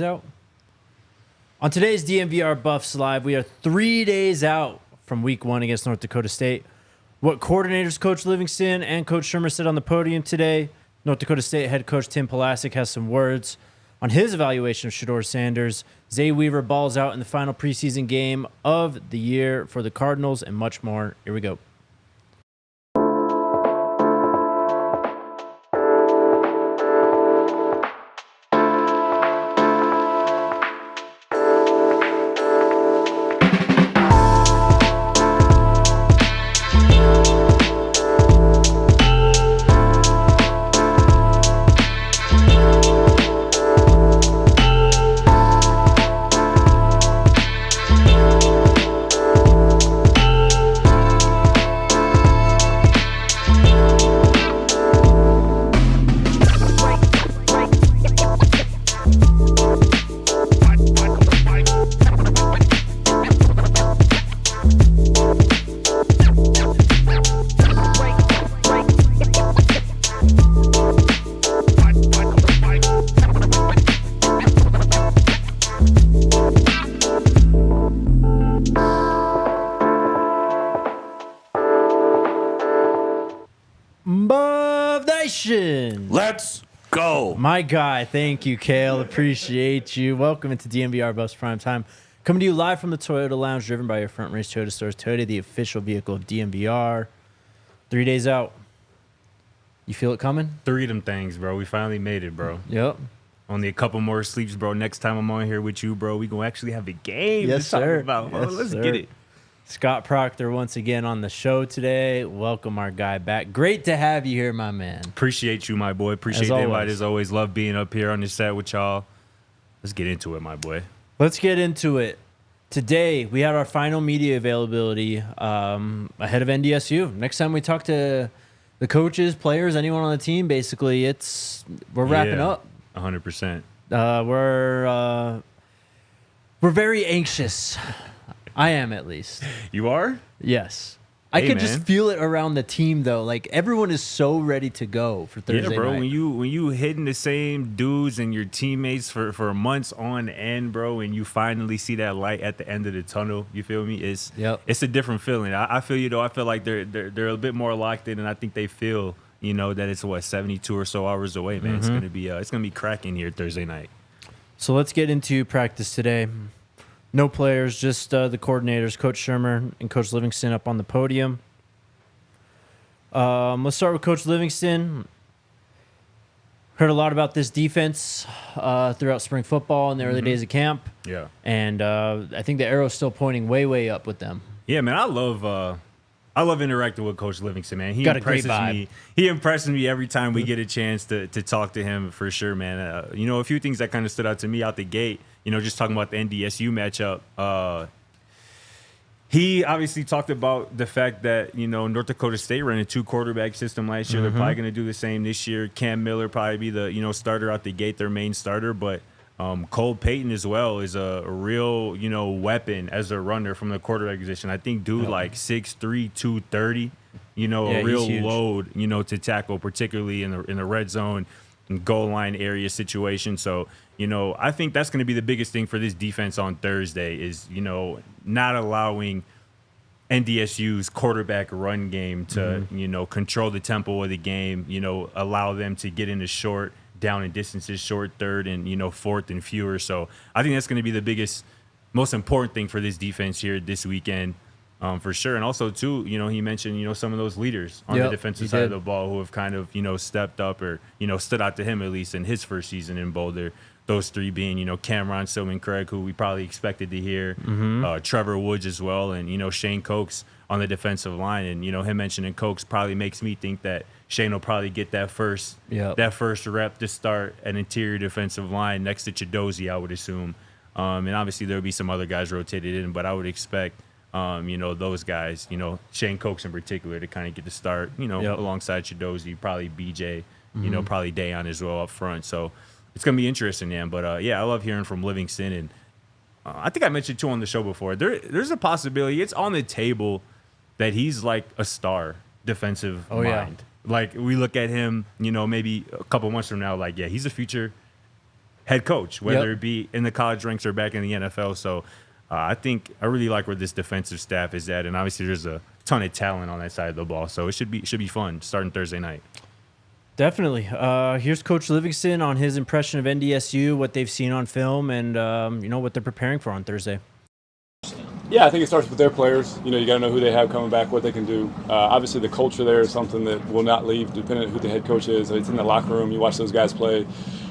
Out. On today's DNVR Buffs Live, we are 3 days out from week 1 against North Dakota State. What coordinators Coach Livingston and Coach Shurmur said on the podium today. North Dakota State head coach Tim Polasek has some words on his evaluation of Shedeur Sanders. Xavier Weaver balls out in the final preseason game of the year for the Cardinals and much more. Here we go. Let's go. My guy, thank you, Kale. Appreciate you. Welcome into DNVR Buffs Prime Time. Coming to you live from the Toyota Lounge, driven by your Front Range Toyota stores. Toyota, the official vehicle of DNVR. 3 days out. You feel it coming? 3 of them things, bro. We finally made it, bro. Yep. Only a couple more sleeps, bro. Next time I'm on here with you, bro, we gonna actually have a game Yes, to talk sir. about. Bro. Yes, Let's sir. get it. Scott Procter once again on the show today. Welcome our guy back. Great to have you here, my man. Appreciate you, my boy. Appreciate the invite as always. Love being up here on the set with y'all. Let's get into it, my boy. Let's get into it. Today, we had our final media availability ahead of NDSU. Next time we talk to the coaches, players, anyone on the team, basically, we're wrapping up. 100%. We're very anxious. I am, at least. You are? Yes. I Hey, could man. just feel it around the team, though. Like, everyone is so ready to go for Thursday Yeah, bro. night. When you hitting the same dudes and your teammates for months on end, bro, and you finally see that light at the end of the tunnel, you feel me? It's a different feeling. I feel you though. I feel like they're a bit more locked in, and I think they feel that it's 72 or so hours away, man. Mm-hmm. It's gonna be cracking here Thursday night. So let's get into practice today. No players, just the coordinators, Coach Shurmur and Coach Livingston up on the podium. Let's start with Coach Livingston. Heard a lot about this defense throughout spring football and the early days of camp. Yeah. And I think the arrow's still pointing way, way up with them. Yeah, man. I love interacting with Coach Livingston, man. He Got a great impresses vibe. me. He impresses me every time we get a chance to talk to him, for sure, man. A few things that kind of stood out to me out the gate. Just talking about the NDSU matchup. He obviously talked about the fact that North Dakota State ran a 2-quarterback system last year. They're probably going to do the same this year. Cam Miller probably be the starter out the gate, their main starter, but Cole Payton as well is a real weapon as a runner from the quarterback position. I think dude like 6'3", 230. A real load to tackle, particularly in the red zone and goal line area situation. So I think that's going to be the biggest thing for this defense on Thursday is not allowing NDSU's quarterback run game to control the tempo of the game. Allow them to get into short down and distances, short third and fourth and fewer. So I think that's going to be the biggest, most important thing for this defense here this weekend, for sure. And also too, he mentioned some of those leaders on the defensive side of the ball who have kind of stepped up or stood out to him at least in his first season in Boulder. Those 3 being Cameron Silman Craig, who we probably expected to hear, Trevor Woods as well, and Shane Cokes on the defensive line. And him mentioning Cokes probably makes me think that Shane will probably get that first rep to start an interior defensive line next to Chidozie, I would assume. And obviously there'll be some other guys rotated in, but I would expect those guys, Shane Cokes in particular, to kind of get the start, alongside Chidozie, probably BJ, probably Dayon as well up front. So it's going to be interesting, man. But, I love hearing from Livingston. And I think I mentioned, too, on the show before. There's a possibility. It's on the table that he's like a star defensive mind. Yeah. Like, we look at him, maybe a couple months from now, like, yeah, he's a future head coach, whether it be in the college ranks or back in the NFL. So I really like where this defensive staff is at, and obviously there's a ton of talent on that side of the ball. So it should be fun starting Thursday night. Definitely. Here's Coach Livingston on his impression of NDSU, what they've seen on film, and what they're preparing for on Thursday. Yeah, I think it starts with their players. You got to know who they have coming back, what they can do. Obviously, the culture there is something that will not leave, depending on who the head coach is. It's in the locker room. You watch those guys play,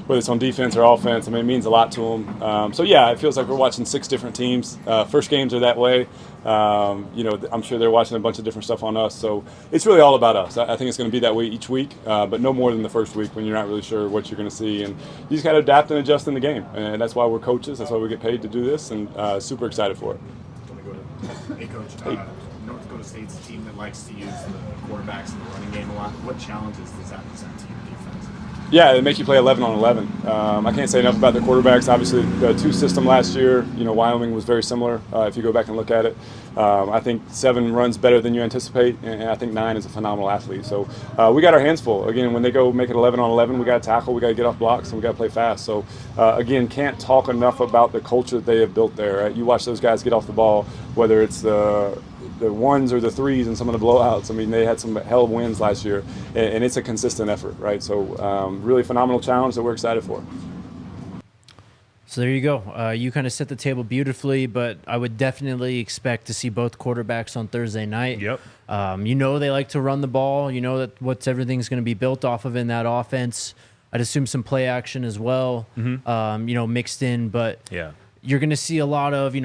whether it's on defense or offense. I mean, it means a lot to them. So, yeah, it feels like we're watching 6 different teams. First games are that way. I'm sure they're watching a bunch of different stuff on us. So it's really all about us. I think it's going to be that way each week, but no more than the first week when you're not really sure what you're going to see. And you just got to adapt and adjust in the game. And that's why we're coaches. That's why we get paid to do this, and super excited for it. Hey, Coach. North Dakota State's a team that likes to use the quarterbacks in the running game a lot. What challenges does that present to your defense? Yeah, they make you play 11 on 11. I can't say enough about their quarterbacks. Obviously, the 2 system last year, Wyoming was very similar if you go back and look at it. I think 7 runs better than you anticipate, and I think 9 is a phenomenal athlete. So we got our hands full. Again, when they go make it 11 on 11, we got to tackle, we got to get off blocks, and we got to play fast. So, again, can't talk enough about the culture that they have built there. Right? You watch those guys get off the ball, whether it's the 1s or the 3s and some of the blowouts. I mean, they had some hell of wins last year, and it's a consistent effort, right? So really phenomenal challenge that we're excited for. So there you go. You kind of set the table beautifully, but I would definitely expect to see both quarterbacks on Thursday night. Yep. They like to run the ball. That everything's going to be built off of in that offense. I'd assume some play action as well, mixed in. But you're going to see a lot of,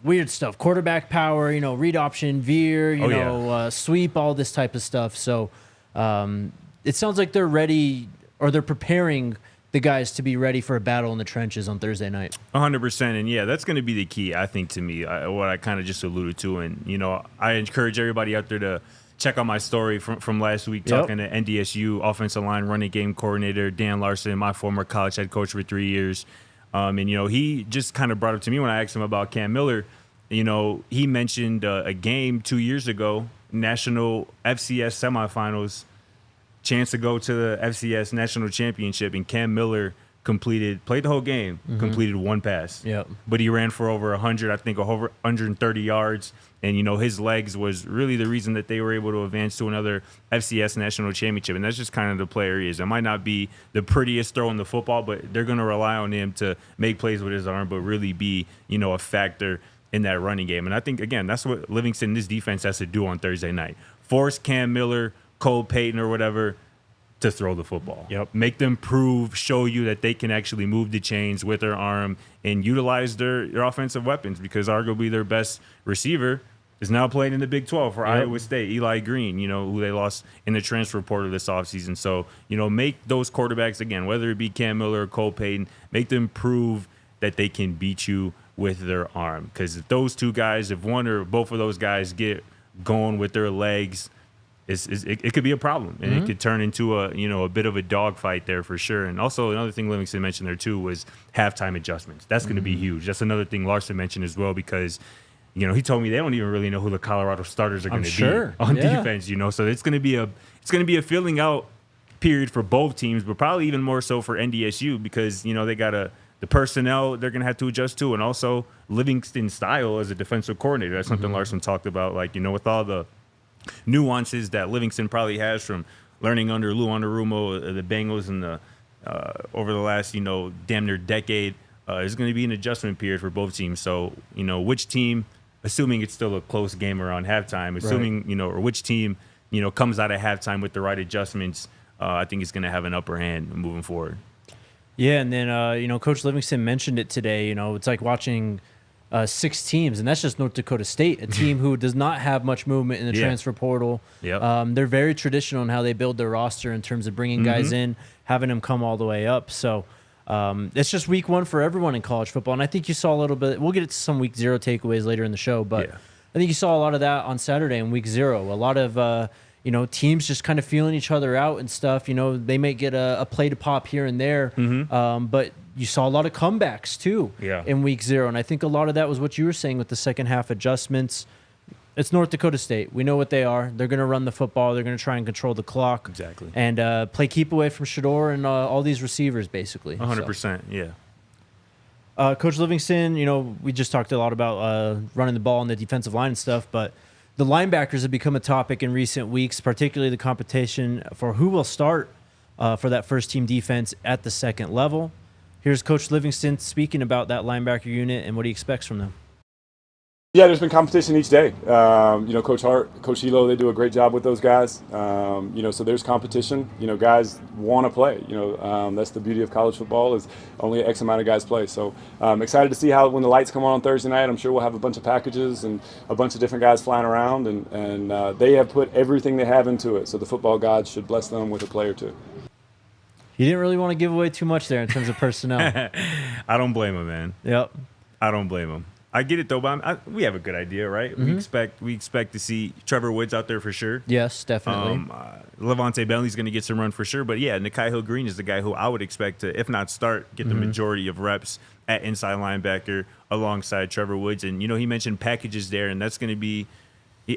weird stuff. Quarterback power, read option, veer, sweep, all this type of stuff. So it sounds like they're ready, or they're preparing the guys to be ready for a battle in the trenches on Thursday night. 100%. And, that's going to be the key, I think, to me, what I kind of just alluded to. And, I encourage everybody out there to check out my story from last week talking to NDSU offensive line running game coordinator Dan Larson, my former college head coach for 3 years. And, he just kind of brought up to me when I asked him about Cam Miller. He mentioned a game 2 years ago, national FCS semifinals, chance to go to the FCS national championship, and Cam Miller played the whole game, completed 1 pass. But he ran for over 100, I think over 130 yards. And, his legs was really the reason that they were able to advance to another FCS national championship. And that's just kind of the player he is. It might not be the prettiest throw in the football, but they're going to rely on him to make plays with his arm, but really be, a factor in that running game. And I think, again, that's what Livingston, this defense, has to do on Thursday night. Force Cam Miller, Cole Payton, or whatever, to throw the football. Make them show you that they can actually move the chains with their arm and utilize their offensive weapons, because arguably their best receiver is now playing in the Big 12 for Iowa State, Eli Green, who they lost in the transfer portal this offseason. So, make those quarterbacks, again, whether it be Cam Miller or Cole Payton, make them prove that they can beat you with their arm. Because if those 2 guys, if one or both of those guys get going with their legs, it could be a problem, and it could turn into a bit of a dogfight there for sure. And also another thing Livingston mentioned there too was halftime adjustments. That's going to be huge. That's another thing Larson mentioned as well, because he told me they don't even really know who the Colorado starters are going to be on defense. So it's going to be a filling out period for both teams, but probably even more so for NDSU, because they got the personnel they're going to have to adjust to, and also Livingston's style as a defensive coordinator. That's something Larson talked about, with all the nuances that Livingston probably has from learning under Lou Anarumo, the Bengals, and the over the last damn near decade. There's going to be an adjustment period for both teams. So which team, assuming it's still a close game around halftime, assuming or which team comes out of halftime with the right adjustments, I think it's going to have an upper hand moving forward. Yeah, and then Coach Livingston mentioned it today. It's like watching 6 teams, and that's just North Dakota State, a team who does not have much movement in the transfer portal. They're very traditional in how they build their roster in terms of bringing guys in, having them come all the way up. So it's just week 1 for everyone in college football, and I think you saw a little bit. We'll get to some week 0 takeaways later in the show, but I think you saw a lot of that on Saturday in week 0. A lot of teams just kind of feeling each other out and stuff. They may get a play to pop here and there, but you saw a lot of comebacks too in week 0. And I think a lot of that was what you were saying with the second half adjustments. it's North Dakota State. We know what they are. They're going to run the football. They're going to try and control the clock. Exactly. And play keep away from Shedeur and all these receivers, basically. 100%, yeah. Coach Livingston, we just talked a lot about running the ball on the defensive line and stuff, but the linebackers have become a topic in recent weeks, particularly the competition for who will start for that first-team defense at the second level. Here's Coach Livingston speaking about that linebacker unit and what he expects from them. Yeah, there's been competition each day. Coach Hart, Coach Elo, they do a great job with those guys. So there's competition. Guys want to play. That's the beauty of college football is only X amount of guys play. So I'm excited to see how when the lights come on Thursday night, I'm sure we'll have a bunch of packages and a bunch of different guys flying around. And they have put everything they have into it. So the football gods should bless them with a play or two. You didn't really want to give away too much there in terms of personnel. I don't blame him, man. Yep. I don't blame him. I get it though, but we have a good idea, right? Mm-hmm. We expect to see Trevor Woods out there for sure. Yes, definitely. Levante Bentley's going to get some run for sure, but yeah, Nikhai Hill-Green is the guy who I would expect to, if not start, get the majority of reps at inside linebacker alongside Trevor Woods. And he mentioned packages there, and that's going to be.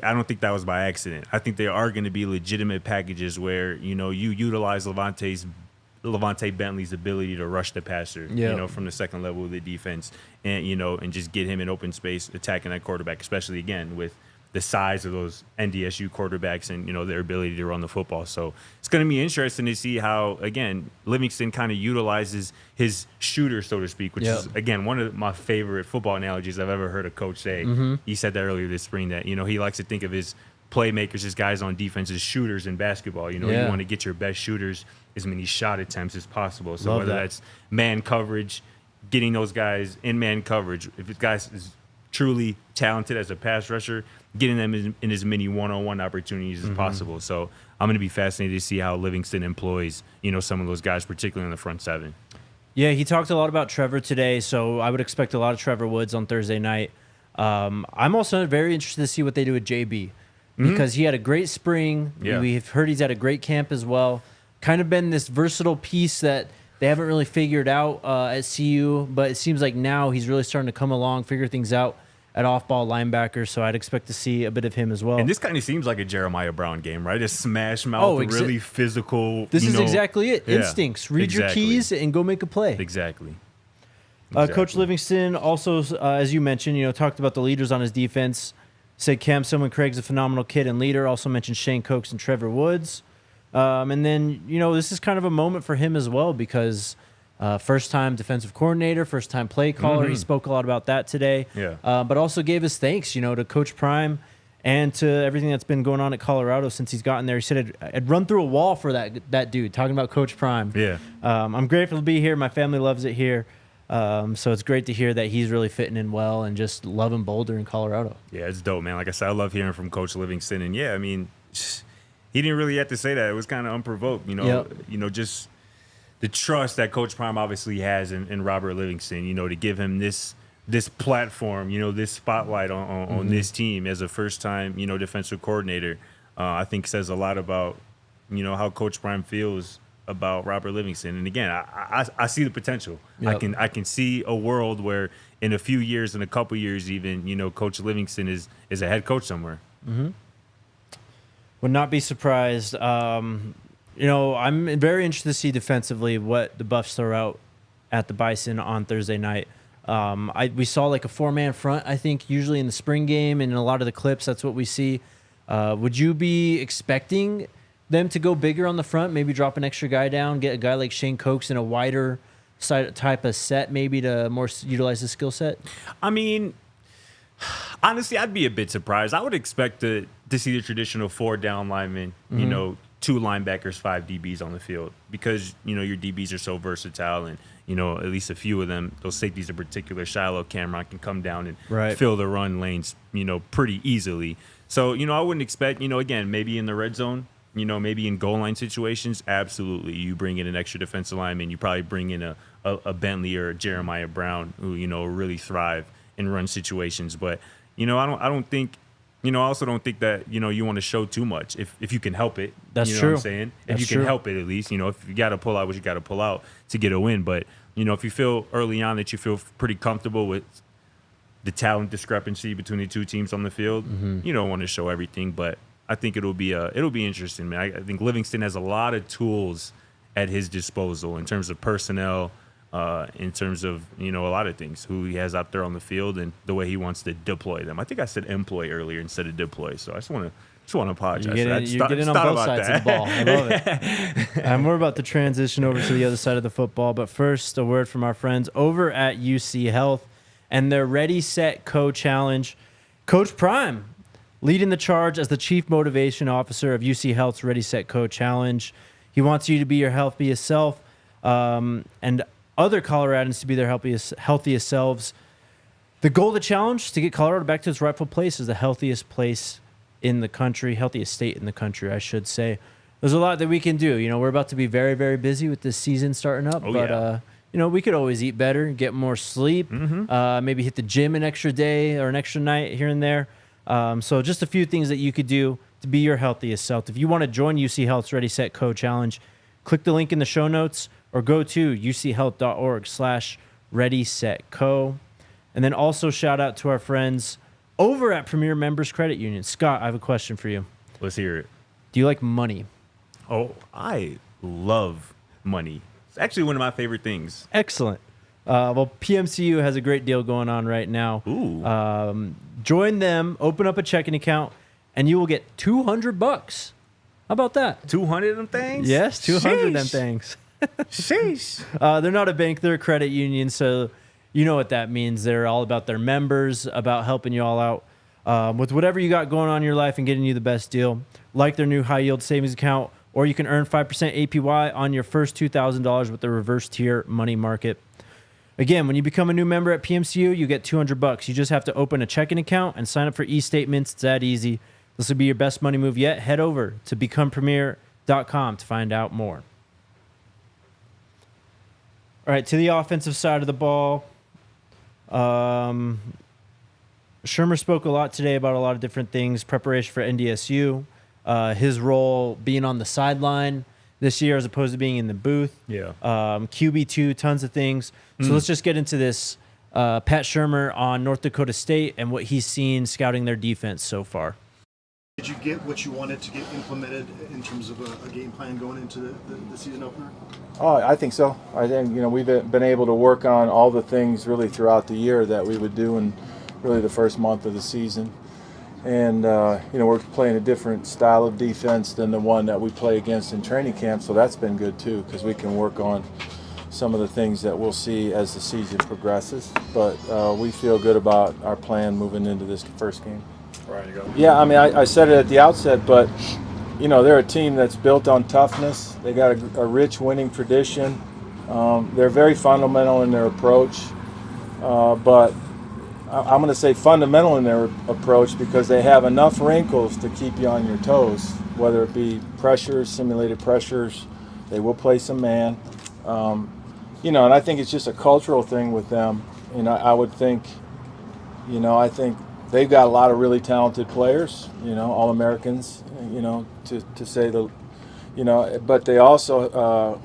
I don't think that was by accident. I think there are going to be legitimate packages where you utilize Levante Bentley's ability to rush the passer, from the second level of the defense, and and just get him in open space attacking that quarterback, especially again with the size of those NDSU quarterbacks and their ability to run the football. So it's going to be interesting to see how again Livingston kind of utilizes his shooter, so to speak, which is again one of my favorite football analogies I've ever heard a coach say. He said that earlier this spring that he likes to think of his playmakers, his guys on defense, as shooters in basketball. You want to get your best shooters as many shot attempts as possible. So whether that's man coverage, getting those guys in man coverage, if the guy is truly talented as a pass rusher, getting them in as many one-on-one opportunities as possible. So I'm going to be fascinated to see how Livingston employs, some of those guys, particularly in the front seven. Yeah, he talked a lot about Trevor today, so I would expect a lot of Trevor Woods on Thursday night. I'm also very interested to see what they do with JB because he had a great spring. Yeah. We've heard he's had a great camp as well. Kind of been this versatile piece that they haven't really figured out at CU, but it seems like now he's really starting to come along, figure things out at off-ball linebacker, so I'd expect to see a bit of him as well. And this kind of seems like a Jeremiah Brown game, right? A smash mouth, really physical. This is exactly it. Yeah, Instincts. Read your keys and go make a play. Exactly. Coach Livingston also, as you mentioned, talked about the leaders on his defense. Said Cam Sillman-Craig's a phenomenal kid and leader. Also mentioned Shane Cokes and Trevor Woods. And then, this is kind of a moment for him as well because first-time defensive coordinator, first-time play caller. He spoke a lot about that today. Yeah. But also gave his thanks, to Coach Prime and to everything that's been going on at Colorado since he's gotten there. He said I'd run through a wall for that dude, talking about Coach Prime. Yeah. I'm grateful to be here. My family loves it here. So it's great to hear that he's really fitting in well and just loving Boulder in Colorado. Yeah, it's dope, man. Like I said, I love hearing from Coach Livingston. And, yeah, I mean, he didn't really have to say that. It was kind of unprovoked, just the trust that Coach Prime obviously has in Robert Livingston, to give him this platform, this spotlight on this team as a first-time, defensive coordinator, I think says a lot about, how Coach Prime feels about Robert Livingston. And again, I see the potential. Yep. I can see a world where in a few years, in a couple years even, Coach Livingston is a head coach somewhere. Would not be surprised. I'm very interested to see defensively what the Buffs throw out at the Bison on Thursday night. We saw like a four-man front, I think, usually in the spring game, and in a lot of the clips, that's what we see. Would you be expecting them to go bigger on the front, maybe drop an extra guy down, get a guy like Shane Cokes in a wider side type of set, maybe to more utilize his skill set? I mean, honestly, I'd be a bit surprised. I would expect to see the traditional 4 down linemen, 2 linebackers, 5 DBs on the field because, your DBs are so versatile and, at least a few of them, those safeties in particular, Shiloh, Cameron, can come down and fill the run lanes, pretty easily. So, I wouldn't expect, again, maybe in the red zone, maybe in goal line situations, absolutely. You bring in an extra defensive lineman. You probably bring in a Bentley or a Jeremiah Brown who, really thrive in run situations. But, I don't think, I also don't think that, you want to show too much if you can help it. That's true. What I'm saying? If you can help it at least, if you got to pull out what you got to pull out to get a win. But, if you feel early on that you feel pretty comfortable with the talent discrepancy between the two teams on the field. You don't want to show everything, but I think it'll be interesting, man. I think Livingston has a lot of tools at his disposal in terms of personnel, in terms of a lot of things, who he has out there on the field and the way he wants to deploy them. I think I said employ earlier instead of deploy, so I just want to apologize. You're getting on both sides of the ball. I love it. And we're about to transition over to the other side of the football, but first, a word from our friends over at UC Health and their Ready, Set, Co challenge. Coach Prime leading the charge as the Chief Motivation Officer of UC Health's Ready, Set, Co challenge. He wants you to be your healthiest self, and other Coloradans to be their healthiest selves. The goal of the challenge is to get Colorado back to its rightful place as the healthiest place in the country, healthiest state in the country, I should say. There's a lot that we can do. We're about to be very, very busy with this season starting up, we could always eat better, get more sleep, maybe hit the gym an extra day or an extra night here and there. So just a few things that you could do to be your healthiest self. If you want to join UC Health's Ready, Set, Co challenge, click the link in the show notes or go to uchealth.org/readysetco. And then also shout out to our friends over at Premier Members Credit Union. Scott, I have a question for you. Let's hear it. Do you like money? Oh, I love money. It's actually one of my favorite things. Excellent. Well, PMCU has a great deal going on right now. Ooh. Join them, open up a checking account, and you will get $200. How about that? 200 of them things? Yes, 200 of them Sheesh. things. Sheesh. They're not a bank, they're a credit union, so you know what that means. They're all about their members, about helping you all out with whatever you got going on in your life and getting you the best deal, like their new high-yield savings account, or you can earn 5% APY on your first $2,000 with the reverse tier money market. Again, when you become a new member at PMCU, you get $200. You just have to open a checking account and sign up for e-statements. It's that easy. This will be your best money move yet. Head over to becomepremier.com to find out more. All right, to the offensive side of the ball. Shurmur spoke a lot today about a lot of different things, preparation for NDSU, his role being on the sideline this year as opposed to being in the booth. Yeah. QB2, tons of things. So let's just get into this. Pat Shurmur on North Dakota State and what he's seen scouting their defense so far. Did you get what you wanted to get implemented in terms of a game plan going into the season opener? Oh, I think so. I think, we've been able to work on all the things really throughout the year that we would do in really the first month of the season. And, we're playing a different style of defense than the one that we play against in training camp, so that's been good too, because we can work on some of the things that we'll see as the season progresses. But we feel good about our plan moving into this first game. Right, you go. Yeah, I said it at the outset, but, they're a team that's built on toughness. They got a rich winning tradition. They're very fundamental in their approach, but I'm going to say fundamental in their approach because they have enough wrinkles to keep you on your toes, whether it be pressures, simulated pressures. They will play some man. And I think it's just a cultural thing with them. I would think, I think they've got a lot of really talented players, All-Americans, to say but they also,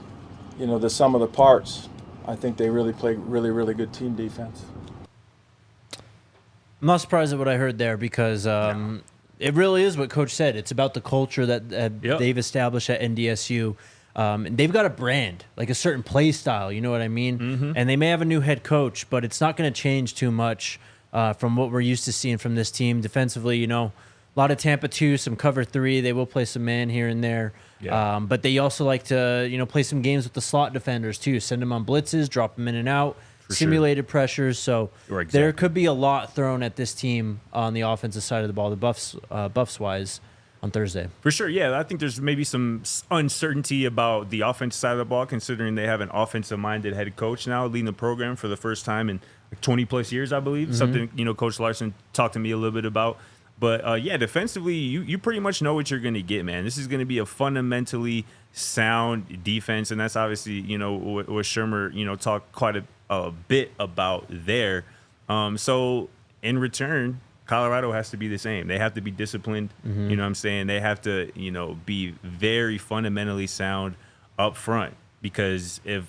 the sum of the parts, I think they really play really, really good team defense. I'm not surprised at what I heard there because it really is what Coach said. It's about the culture that they've established at NDSU. And they've got a brand, like a certain play style, you know what I mean? Mm-hmm. And they may have a new head coach, but it's not going to change too much from what we're used to seeing from this team. Defensively, a lot of Tampa 2, some cover 3. They will play some man here and there. Yeah. But they also like to, play some games with the slot defenders too. Send them on blitzes, drop them in and out. Simulated pressures, so there could be a lot thrown at this team on the offensive side of the ball, the Buffs wise, on Thursday. For sure, yeah. I think there's maybe some uncertainty about the offensive side of the ball, considering they have an offensive-minded head coach now leading the program for the first time in 20-plus years, I believe. Mm-hmm. Something, Coach Larson talked to me a little bit about. But, defensively, you pretty much know what you're going to get, man. This is going to be a fundamentally sound defense, and that's obviously, what Shurmur, talked quite a bit about there. So in return, Colorado has to be the same. They have to be disciplined. Mm-hmm. You know what I'm saying? They have to, be very fundamentally sound up front, because if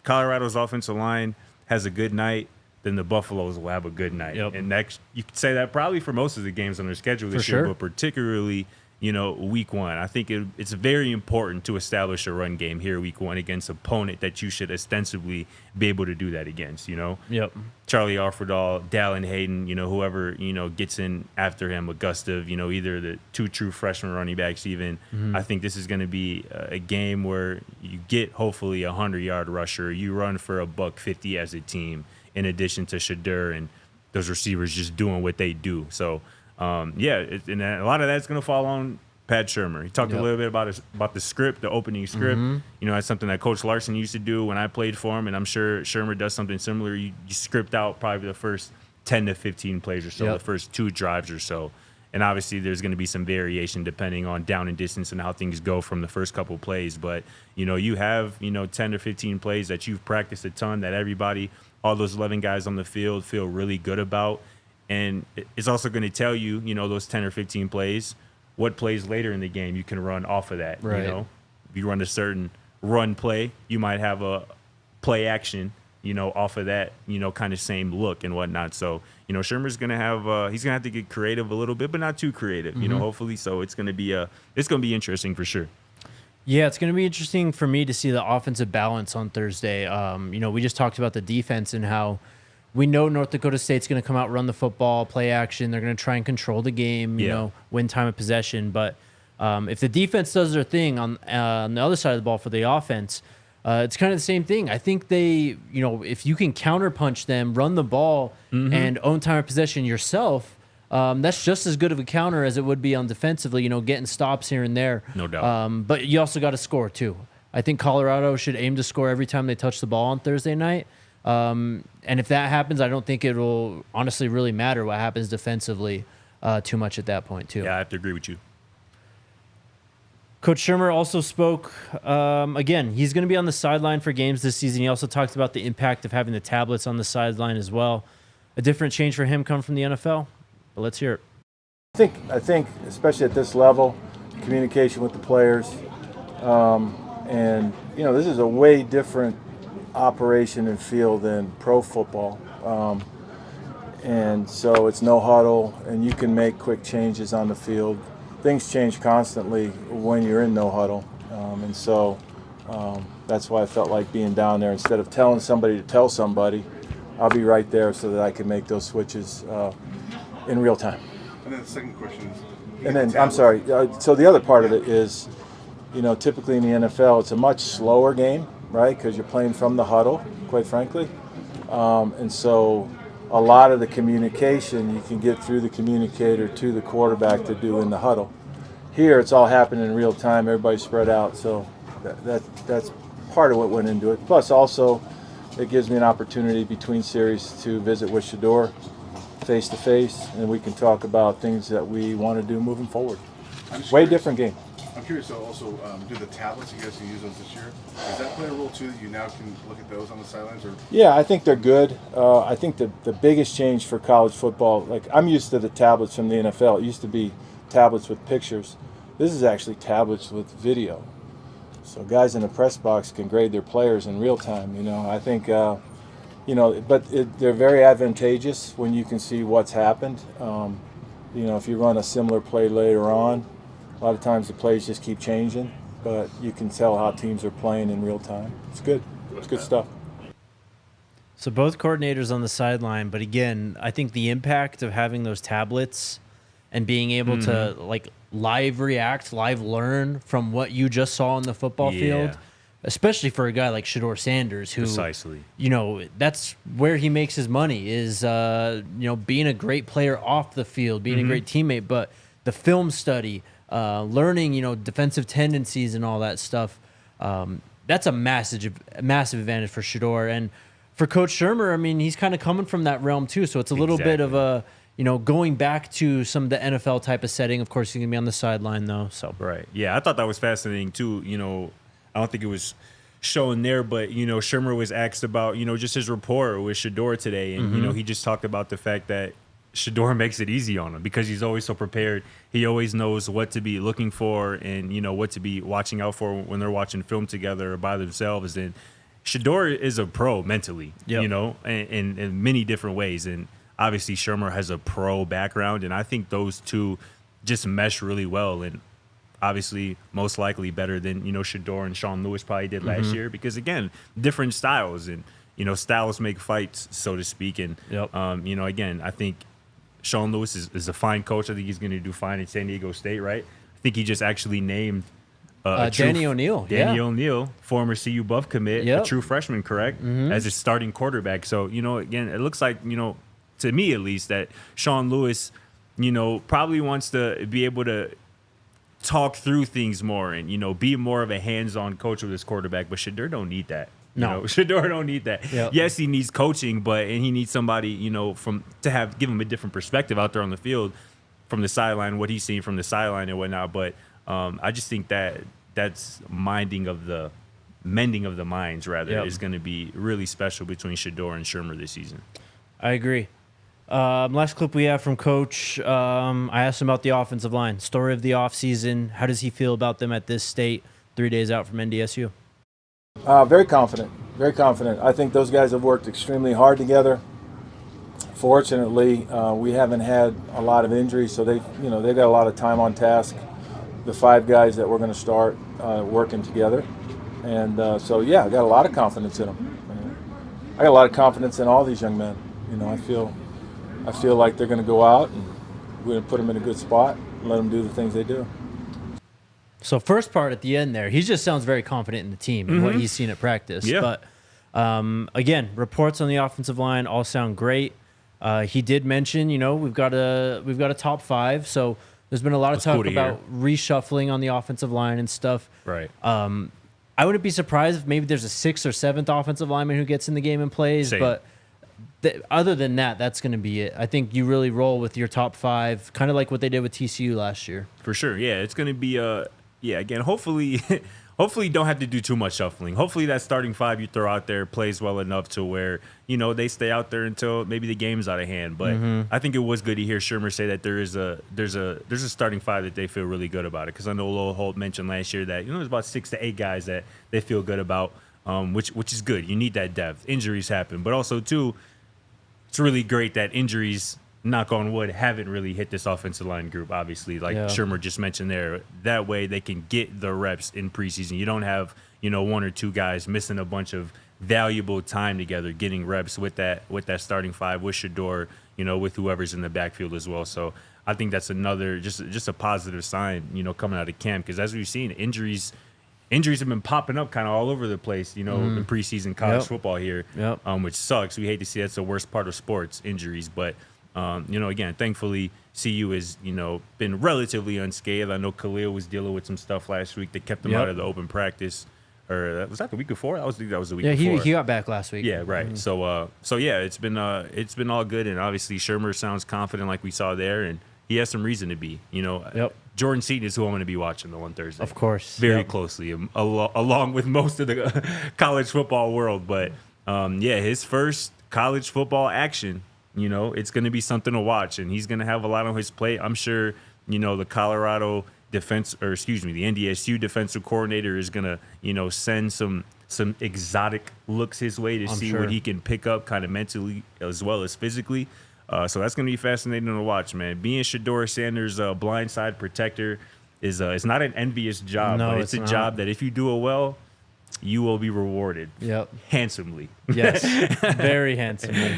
Colorado's offensive line has a good night, then the Buffaloes will have a good night. Yep. And that, you could say that probably for most of the games on their schedule this For year, sure. but particularly, week one. I think it's very important to establish a run game here week one against an opponent that you should ostensibly be able to do that against, Yep. Charlie Offerdahl, Dallin Hayden, whoever, gets in after him, Augusta, either the two true freshman running backs even. I think this is going to be a game where you get hopefully a 100-yard rusher. You run for $150 as a team in addition to Shedeur and those receivers just doing what they do. So, and a lot of that's going to fall on Pat Shurmur. He talked a little bit about the script, the opening script. That's something that Coach Larson used to do when I played for him, and I'm sure Shurmur does something similar. You script out probably the first 10 to 15 plays or so, the first 2 drives or so. And obviously there's going to be some variation depending on down and distance and how things go from the first couple plays. But, you have, 10 or 15 plays that you've practiced a ton that everybody, all those 11 guys on the field feel really good about. And it's also going to tell you, those 10 or 15 plays, what plays later in the game you can run off of that. Right. If you run a certain run play, you might have a play action, off of that, kind of same look and whatnot. So, Shurmur's going to have he's going to have to get creative a little bit, but not too creative, hopefully. So it's going to be interesting for sure. Yeah, it's going to be interesting for me to see the offensive balance on Thursday. We just talked about the defense and how we know North Dakota State's going to come out, run the football, play action. They're going to try and control the game, win time of possession. But if the defense does their thing on the other side of the ball for the offense, it's kind of the same thing. I think they, if you can counterpunch them, run the ball, and own time of possession yourself, that's just as good of a counter as it would be on defensively, getting stops here and there. No doubt. But you also got to score, too. I think Colorado should aim to score every time they touch the ball on Thursday night. And if that happens, I don't think it'll honestly really matter what happens defensively too much at that point, too. Yeah, I have to agree with you. Coach Shurmur also spoke, again, he's going to be on the sideline for games this season. He also talked about the impact of having the tablets on the sideline as well. A different change for him come from the NFL? But let's hear it. I think, especially at this level, communication with the players, and this is a way different operation and field than pro football, and so it's no huddle, and you can make quick changes on the field. Things change constantly when you're in no huddle, and so that's why I felt like being down there. Instead of telling somebody to tell somebody, I'll be right there so that I can make those switches in real time. And then the second question is, and then I'm sorry. So the other part of it is, typically in the NFL, it's a much slower game, right? Because you're playing from the huddle, quite frankly, and so a lot of the communication you can get through the communicator to the quarterback to do in the huddle. Here, it's all happening in real time. Everybody's spread out, so that's part of what went into it. Plus, also, it gives me an opportunity between series to visit with Shedeur face to face, and we can talk about things that we want to do moving forward. Way different game. I'm curious, though, also, do the tablets, you guys can use those this year? Does that play a role, too, that you now can look at those on the sidelines? Or? Yeah, I think they're good. I think the biggest change for college football, like I'm used to the tablets from the NFL. It used to be tablets with pictures. This is actually tablets with video. So guys in the press box can grade their players in real time. I think, but they're very advantageous when you can see what's happened. If you run a similar play later on, a lot of times the plays just keep changing, but you can tell how teams are playing in real time. It's good. It's good stuff. So both coordinators on the sideline, but again, I think the impact of having those tablets and being able to live react, live learn from what you just saw on the football field, especially for a guy like Shedeur Sanders, who Precisely. That's where he makes his money is being a great player off the field, being a great teammate, but the film study, learning, defensive tendencies and all that stuff. That's a massive advantage for Shedeur. And for Coach Shurmur, I mean, he's kind of coming from that realm too. So it's a little bit of a, going back to some of the NFL type of setting. Of course, he's going to be on the sideline though. So Right. Yeah, I thought that was fascinating too. I don't think it was shown there, but, Shurmur was asked about, just his rapport with Shedeur today. And, he just talked about the fact that Shedeur makes it easy on him because he's always so prepared. He always knows what to be looking for and, what to be watching out for when they're watching film together or by themselves. And Shedeur is a pro mentally, Yep. you know, in many different ways. And obviously Shurmur has a pro background, and I think those two just mesh really well. And obviously most likely better than, you know, Shedeur and Sean Lewis probably did last year, because again, different styles, and, you know, styles make fights, so to speak. And, Yep. you know, again, I think Sean Lewis is a fine coach. I think he's going to do fine at San Diego State, right? I think he just actually named Danny O'Neal. Danny O'Neal, former CU Buff commit, Yep. a true freshman, correct, as his starting quarterback. So, you know, again, it looks like, you know, to me at least, that Sean Lewis, you know, probably wants to be able to talk through things more and, you know, be more of a hands-on coach with his quarterback. But Shedeur don't need that. You No. know, Shedeur don't need that. Yep. Yes, he needs coaching, and he needs somebody, you know, give him a different perspective out there on the field from the sideline, what he's seeing from the sideline and whatnot. But I just think that's mending of the minds, rather, Yep. is going to be really special between Shedeur and Shurmur this season. I agree. Last clip we have from Coach, I asked him about the offensive line. Story of the offseason. How does he feel about them at this state 3 days out from NDSU? Very confident. Very confident. I think those guys have worked extremely hard together. Fortunately, we haven't had a lot of injuries, so they've got a lot of time on task. The 5 guys that we're going to start working together, and I got a lot of confidence in them. I got a lot of confidence in all these young men. You know, I feel like they're going to go out and we're going to put them in a good spot and let them do the things they do. So first part at the end there, he just sounds very confident in the team and what he's seen at practice. Yeah. But again, reports on the offensive line all sound great. He did mention, you know, we've got a top 5, so there's been a lot of talk cool to about reshuffling on the offensive line and stuff. Right. I wouldn't be surprised if maybe there's a 6th or 7th offensive lineman who gets in the game and plays, Same. but other than that, that's going to be it. I think you really roll with your top 5, kind of like what they did with TCU last year. For sure. Yeah, it's going to be again, hopefully you don't have to do too much shuffling. Hopefully that starting 5 you throw out there plays well enough to where, you know, they stay out there until maybe the game's out of hand. But I think it was good to hear Shurmur say that there's a starting 5 that they feel really good about it, because I know Lowell Holt mentioned last year that, you know, there's about 6 to 8 guys that they feel good about, which is good. You need that depth. Injuries happen, but also too, it's really great that injuries, knock on wood, haven't really hit this offensive line group, obviously, like Shurmur just mentioned there. That way they can get the reps in preseason. You don't have, you know, 1 or 2 guys missing a bunch of valuable time together, getting reps with that starting 5, with Shedeur, you know, with whoever's in the backfield as well. So I think that's another just a positive sign, you know, coming out of camp, because as we've seen, injuries have been popping up kind of all over the place, you know, in preseason college football here, which sucks. We hate to see that's the worst part of sports, injuries. But, you know, again, thankfully, CU has, you know, been relatively unscathed. I know Khalil was dealing with some stuff last week that kept him out of the open practice. Or was that the week before? That was the week before. Yeah, he got back last week. Yeah, right. So yeah, it's been all good, and obviously Shurmur sounds confident, like we saw there, and he has some reason to be. You know, Jordan Seaton is who I'm going to be watching on Thursday. Of course. Very closely, along with most of the college football world. But, his first college football action, you know, it's going to be something to watch, and he's going to have a lot on his plate. I'm sure, you know, the the NDSU defensive coordinator is going to, you know, send some exotic looks his way to see what he can pick up kind of mentally as well as physically. So that's going to be fascinating to watch, man. Being Shedeur Sanders' blindside protector is not an envious job, but it's a job that if you do it well, you will be rewarded handsomely. Yes, very handsomely.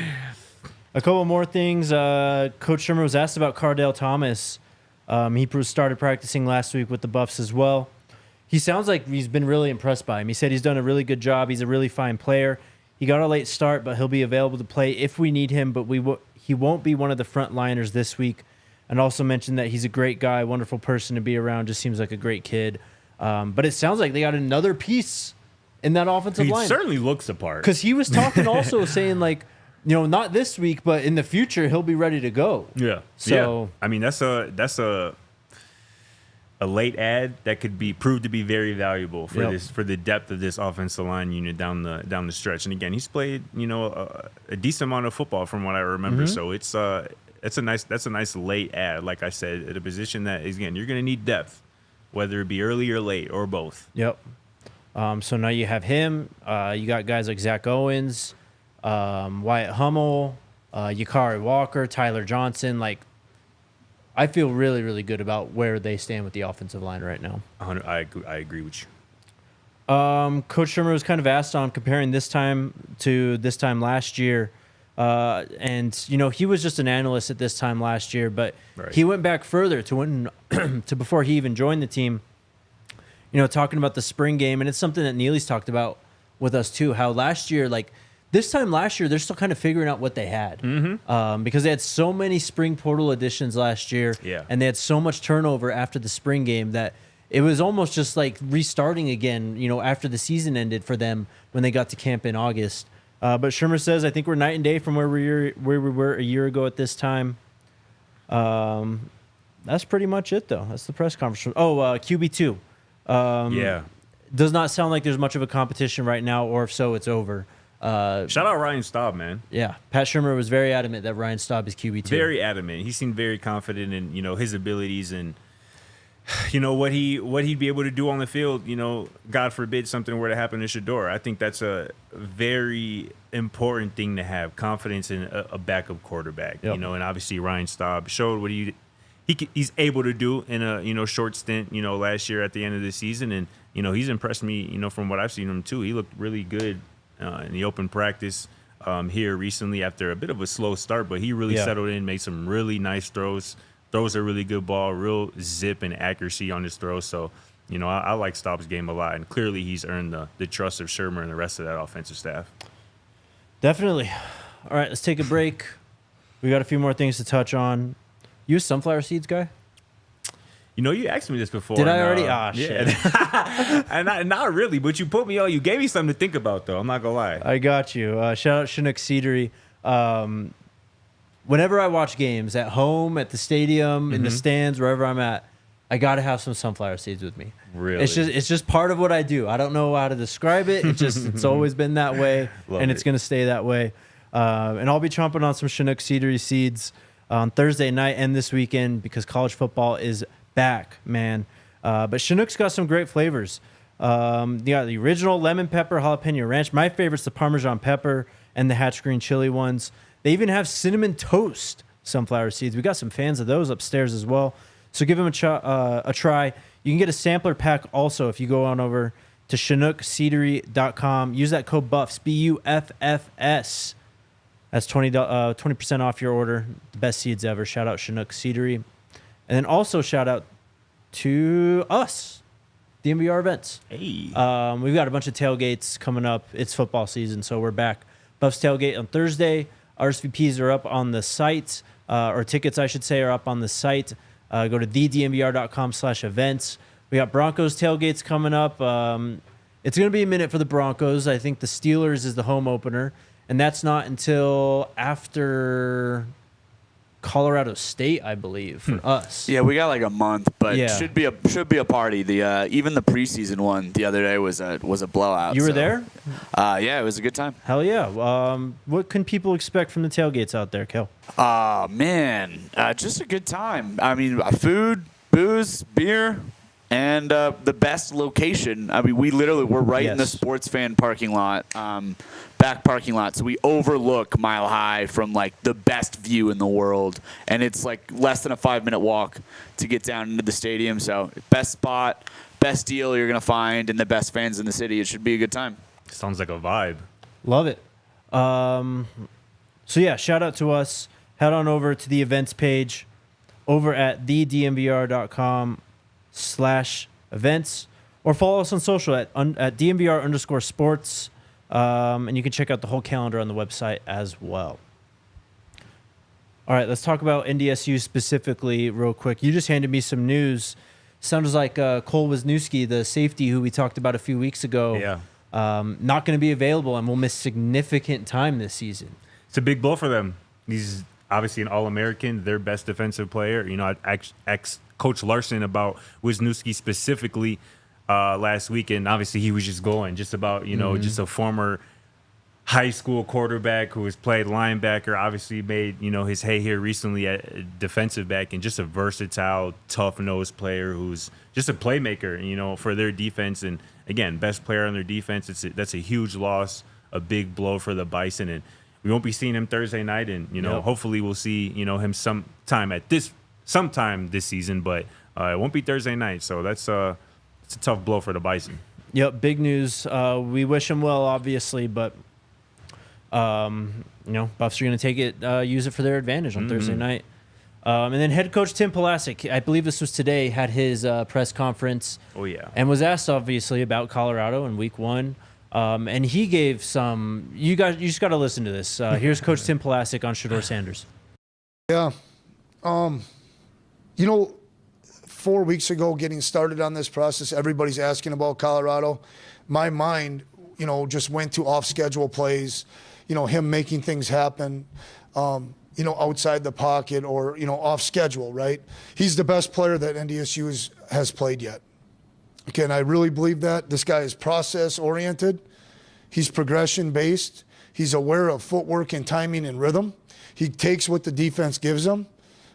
A couple more things. Coach Shurmur was asked about Cardale Thomas. He started practicing last week with the Buffs as well. He sounds like he's been really impressed by him. He said he's done a really good job. He's a really fine player. He got a late start, but he'll be available to play if we need him, but he won't be one of the front liners this week. And also mentioned that he's a great guy, wonderful person to be around, just seems like a great kid. But it sounds like they got another piece in that offensive line. He certainly looks the part. Because he was talking also saying, like, you know, not this week, but in the future, he'll be ready to go. Yeah. So I mean, that's a late ad that could be proved to be very valuable for the depth of this offensive line unit down the stretch. And again, he's played, you know, a decent amount of football from what I remember. So it's a nice late ad, like I said, at a position that is, again, you're going to need depth, whether it be early or late or both. Yep. So now you have him. You got guys like Zach Owens, Wyatt Hummel, Yakari Walker, Tyler Johnson. Like, I feel really, really good about where they stand with the offensive line right now. I agree with you. Coach Shurmur was kind of asked on comparing this time to this time last year. And, you know, he was just an analyst at this time last year, but he went back further to when to before he even joined the team, you know, talking about the spring game. And it's something that Neely's talked about with us too, how last year, like this time last year, they're still kind of figuring out what they had because they had so many spring portal additions last year and they had so much turnover after the spring game that it was almost just like restarting again, you know, after the season ended for them when they got to camp in August. But Shurmur says, I think we're night and day from where we were a year ago at this time. That's pretty much it, though. That's the press conference. QB2. Does not sound like there's much of a competition right now, or if so, it's over. Shout out Ryan Staub, man. Yeah, Pat Shurmur was very adamant that Ryan Staub is QB2. Very adamant. He seemed very confident in, you know, his abilities and, you know, what he'd be able to do on the field. You know, God forbid something were to happen to Shedeur. I think that's a very important thing to have, confidence in a backup quarterback. You know, and obviously Ryan Staub showed what he's able to do in a, you know, short stint, you know, last year at the end of the season. And, you know, he's impressed me, you know, from what I've seen him too. He looked really good in the open practice here recently after a bit of a slow start, but he really settled in, made some really nice throws a really good ball, real zip and accuracy on his throws. So, you know, I like Staub's game a lot, and clearly he's earned the trust of Shurmur and the rest of that offensive staff. Definitely. All right, let's take a break. We got a few more things to touch on. You a sunflower seeds guy? You know, you asked me this before. Did I already? Shit. And not really, but you put me on. You gave me something to think about, though. I'm not going to lie. I got you. Shout out Chinook Seedery. Whenever I watch games at home, at the stadium, in the stands, wherever I'm at, I got to have some sunflower seeds with me. Really? It's just part of what I do. I don't know how to describe it. It's always been that way, and it's going to stay that way. And I'll be chomping on some Chinook Seedery seeds on Thursday night and this weekend because college football is back, man. But Chinook's got some great flavors. You got the original lemon pepper, jalapeno ranch. My favorite's the Parmesan pepper and the Hatch green chili ones. They even have cinnamon toast sunflower seeds. We got some fans of those upstairs as well. So give them a try. You can get a sampler pack also if you go on over to ChinookSeedery.com. Use that code BUFFS, BUFFS. That's 20% off your order. The best seeds ever. Shout out Chinook Seedery. And then also shout out to us, DNVR events. Hey. We've got a bunch of tailgates coming up. It's football season, so we're back. Buffs tailgate on Thursday. RSVPs are up on the site, or tickets, I should say, are up on the site. Go to thednvr.com/events. We got Broncos tailgates coming up. It's going to be a minute for the Broncos. I think the Steelers is the home opener, and that's not until after Colorado State, I believe, for us. Yeah, we got like a month, but should be a party. The even the preseason one the other day was a blowout. You were there? Yeah, it was a good time. Hell yeah. What can people expect from the tailgates out there, Kel? Man, just a good time. I mean, food, booze, beer, and the best location. I mean, we're right in the sports fan parking lot. Back parking lot, so we overlook Mile High from like the best view in the world, and it's like less than a 5-minute walk to get down into the stadium. So best spot, best deal you're gonna find, and the best fans in the city. It should be a good time. Sounds like a vibe. Love it. So yeah, shout out to us. Head on over to the events page over at thednvr.com/events, or follow us on social at DNVR_sports. And you can check out the whole calendar on the website as well. All right, let's talk about NDSU specifically real quick. You just handed me some news. Sounds like Cole Wisniewski, the safety who we talked about a few weeks ago, not going to be available and will miss significant time this season. It's a big blow for them. He's obviously an All-American, their best defensive player. You know, I asked Coach Larson about Wisniewski specifically last week, and obviously he was just going just about, you know, just a former high school quarterback who has played linebacker, obviously made, his hay here recently at defensive back, and just a versatile, tough-nosed player who's just a playmaker, for their defense. And, again, best player on their defense. That's a huge loss, a big blow for the Bison. And we won't be seeing him Thursday night. And, hopefully we'll see, him sometime this season. But it won't be Thursday night. So it's a tough blow for the Bison. Yep, big news. We wish him well, obviously, but Buffs are going to take it, use it for their advantage on Thursday night. And then head coach Tim Polasek, I believe this was today, had his press conference. Oh, yeah. And was asked, obviously, about Colorado in week 1. And he gave some, you just got to listen to this. Here's Coach Tim Polasek on Shedeur Sanders. Yeah. 4 weeks ago, getting started on this process, everybody's asking about Colorado. My mind, just went to off-schedule plays, him making things happen, outside the pocket or, off schedule, right? He's the best player that NDSU has played yet. Okay, and I really believe that. This guy is process-oriented. He's progression-based. He's aware of footwork and timing and rhythm. He takes what the defense gives him.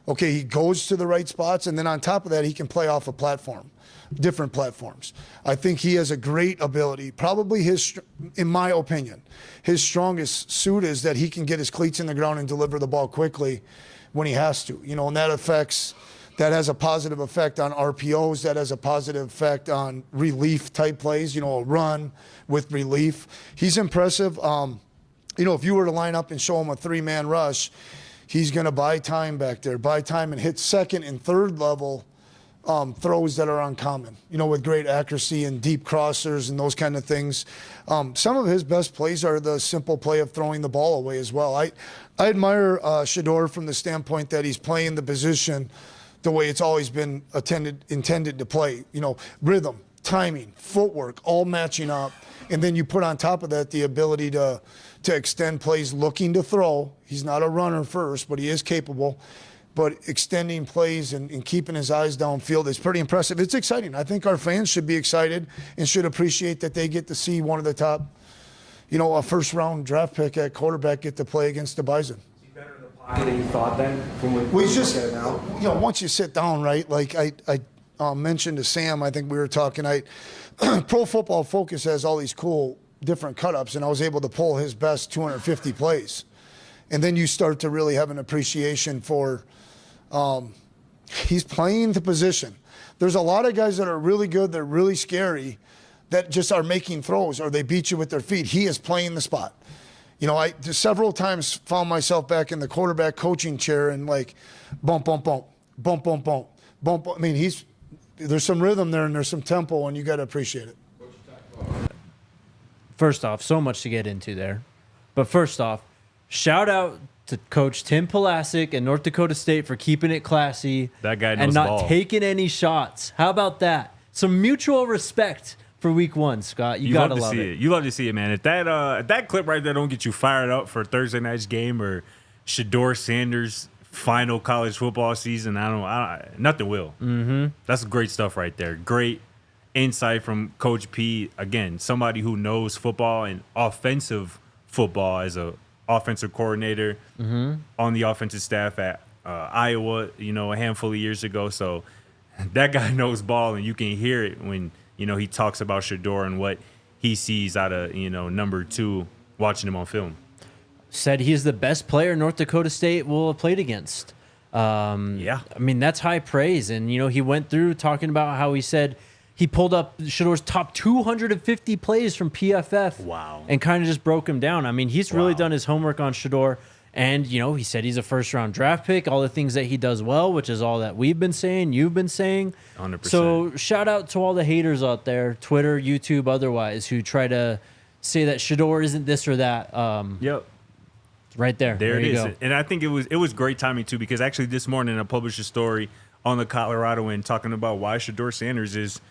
Okay, he goes to the right spots, and then on top of that, he can play off a platform, different platforms. I think he has a great ability. Probably in my opinion, his strongest suit is that he can get his cleats in the ground and deliver the ball quickly when he has to. And that has a positive effect on RPOs. That has a positive effect on relief type plays, a run with relief. He's impressive. If you were to line up and show him a 3-man rush, he's going to buy time back there, and hit second and third level throws that are uncommon, with great accuracy and deep crossers and those kind of things. Some of his best plays are the simple play of throwing the ball away as well. I admire Shedeur from the standpoint that he's playing the position the way it's always been intended to play. Rhythm, timing, footwork, all matching up. And then you put on top of that the ability to extend plays looking to throw. He's not a runner first, but he is capable. But extending plays and keeping his eyes downfield is pretty impressive. It's exciting. I think our fans should be excited and should appreciate that they get to see one of the top, a first-round draft pick at quarterback get to play against the Bison. Than you thought then? Well, he's just, once you sit down, right, like I mentioned to Sam, I think we were talking, Pro Football Focus has all these cool different cut-ups, and I was able to pull his best 250 plays. And then you start to really have an appreciation for he's playing the position. There's a lot of guys that are really good, they're really scary, that just are making throws or they beat you with their feet. He is playing the spot. I several times found myself back in the quarterback coaching chair and bump, bump, bump, bump, bump, bump, bump. I mean, there's some rhythm there and there's some tempo, and you got to appreciate it. First off, so much to get into there. But first off, shout out to Coach Tim Polasek and North Dakota State for keeping it classy. That guy knows and not ball. Taking any shots. How about that? Some mutual respect for week 1, Scott. You gotta love it. You love to see it, man. If that clip right there don't get you fired up for Thursday night's game or Shedeur Sanders' final college football season, nothing will. Mm-hmm. That's great stuff right there. Great insight from Coach P. Again, somebody who knows football and offensive football as a offensive coordinator on the offensive staff at Iowa, a handful of years ago. So that guy knows ball, and you can hear it when he talks about Shedeur and what he sees out of number 2 watching him on film. Said he is the best player North Dakota State will have played against. Yeah, I mean, that's high praise. And he went through talking about how he said he pulled up Shedeur's top 250 plays from PFF. Wow. And kind of just broke him down. I mean, he's really done his homework on Shedeur. And, he said he's a first-round draft pick, all the things that he does well, which is all that we've been saying, you've been saying. 100%. So shout out to all the haters out there, Twitter, YouTube, otherwise, who try to say that Shedeur isn't this or that. Yep. Right there. There it is. Go. And I think it was great timing, too, because actually this morning I published a story on the Coloradoan talking about why Shedeur Sanders is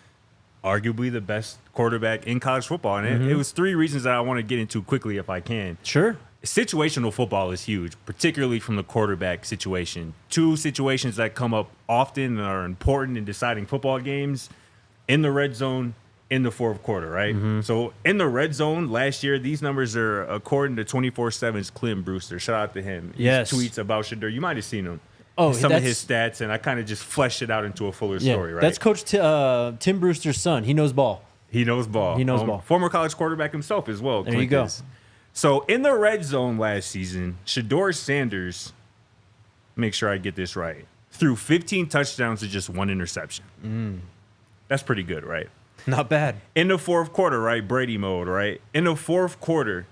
arguably the best quarterback in college football. And it was 3 reasons that I want to get into quickly if I can. Sure. Situational football is huge, particularly from the quarterback situation. 2 situations that come up often and are important in deciding football games: in the red zone, in the fourth quarter, right? So in the red zone last year, these numbers are according to 24/7's Clint Brewster. Shout out to him. Yes. His tweets about Shedeur. You might have seen him. Oh, Some of that's- his stats, and I kind of just fleshed it out into a fuller Yeah, story, right? that's Coach Tim Brewster's son. He knows ball. He knows ball. He knows ball. Former college quarterback himself as well. There Clint you go. is. So in the red zone last season, Shedeur Sanders, make sure I get this right, threw 15 touchdowns to just 1 interception. That's pretty good, right? Not bad. In the fourth quarter, right? Brady mode, right? In the fourth quarter,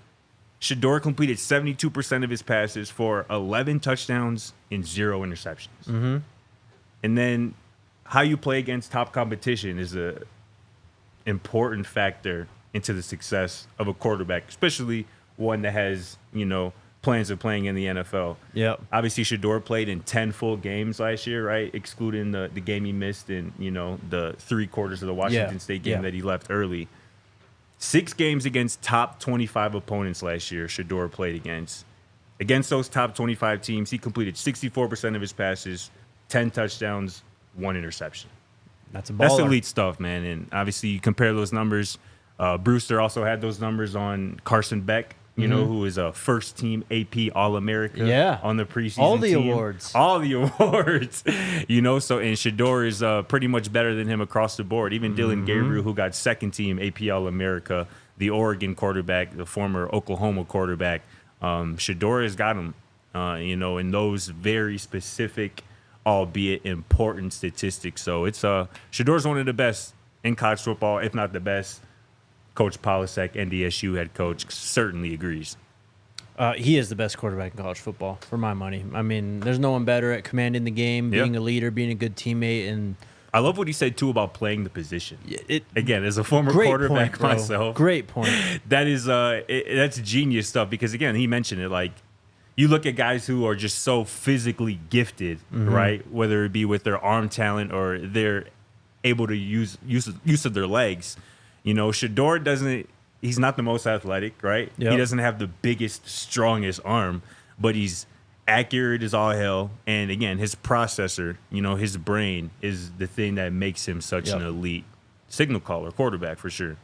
Shedeur completed 72% of his passes for 11 touchdowns and 0 interceptions. And then how you play against top competition is a important factor into the success of a quarterback, especially one that has, plans of playing in the NFL. Yep. Obviously, Shedeur played in 10 full games last year, right? Excluding the game he missed in, the 3 quarters of the Washington State game that he left early. 6 games against top 25 opponents last year Shedeur played against. Against those top 25 teams, he completed 64% of his passes, 10 touchdowns, 1 interception. That's a baller. That's elite stuff, man. And obviously, you compare those numbers. Brewster also had those numbers on Carson Beck, who is a first-team AP All-America on the preseason All the team. awards. All the awards. So, and Shedeur is pretty much better than him across the board. Even Dylan Gabriel, who got second-team AP All-America, the Oregon quarterback, the former Oklahoma quarterback, Shedeur has got him, in those very specific, albeit important statistics. So it's Shedeur's one of the best in college football, if not the best. Coach Polasek, NDSU head coach, certainly agrees. He is the best quarterback in college football, for my money. I mean, there's no one better at commanding the game, being a leader, being a good teammate, and I love what he said too about playing the position. Again, as a former quarterback myself, great point. That is that's genius stuff because again, he mentioned it like you look at guys who are just so physically gifted, right? Whether it be with their arm talent or they're able to use of their legs. Shedeur doesn't. He's not the most athletic, right? Yep. He doesn't have the biggest, strongest arm, but he's accurate as all hell. And again, his processor, his brain is the thing that makes him such an elite signal caller, quarterback for sure.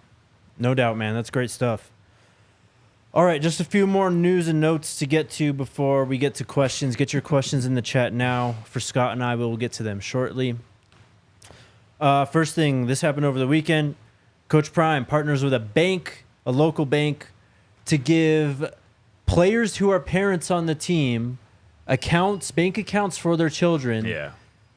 No doubt, man. That's great stuff. All right, just a few more news and notes to get to before we get to questions. Get your questions in the chat now. For Scott and I, we will get to them shortly. First thing, this happened over the weekend. Coach Prime partners with a local bank, to give players who are parents on the team bank accounts for their children. Yeah.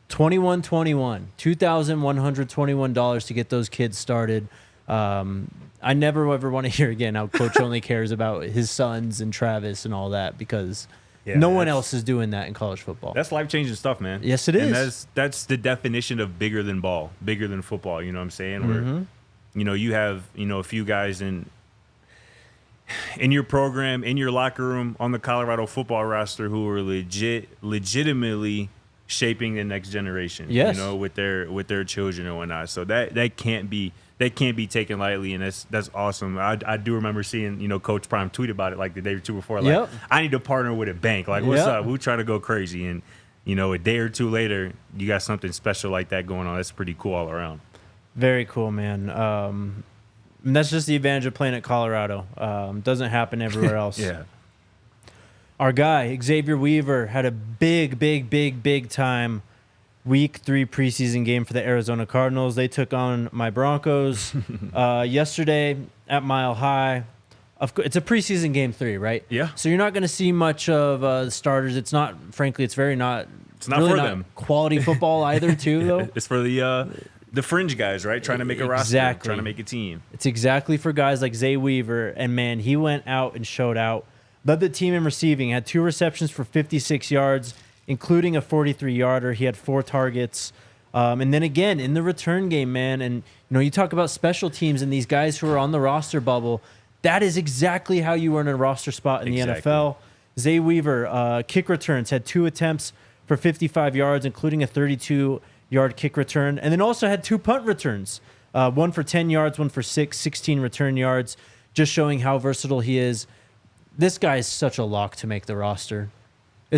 $2,121 to get those kids started. I never ever want to hear again how Coach only cares about his sons and Travis and all that because no one else is doing that in college football. That's life-changing stuff, man. Yes, it is. And that's the definition of bigger than ball, bigger than football. You know what I'm saying? Where, you have, a few guys in your program, in your locker room, on the Colorado football roster who are legitimately shaping the next generation. Yes. With their children and whatnot. So that can't be taken lightly, and that's awesome. I do remember seeing Coach Prime tweet about it like the day or two before. Like, I need to partner with a bank. Like, what's up? We're trying to go crazy, and a day or two later, you got something special like that going on. That's pretty cool all around. Very cool, man. And that's just the advantage of playing at Colorado. Doesn't happen everywhere else. Yeah. Our guy, Xavier Weaver, had a big time Week 3 preseason game for the Arizona Cardinals. They took on my Broncos yesterday at Mile High. It's a preseason game 3, right? Yeah. So you're not going to see much of the starters. It's not, frankly, it's really not for them. Quality football either, too, though. It's for the fringe guys, right? Trying to make a roster, trying to make a team. It's exactly for guys like Xavier Weaver, and man, he went out and showed out. Led the team in receiving, had 2 receptions for 56 yards, including a 43-yarder. He had 4 targets. And then again, in the return game, man, and you talk about special teams and these guys who are on the roster bubble, that is exactly how you earn a roster spot in the NFL. Xavier Weaver, kick returns, had 2 attempts for 55 yards, including a 32-yard kick return, and then also had 2 punt returns, 1 for 10 yards, 1 for 16 return yards, just showing how versatile he is. This guy is such a lock to make the roster.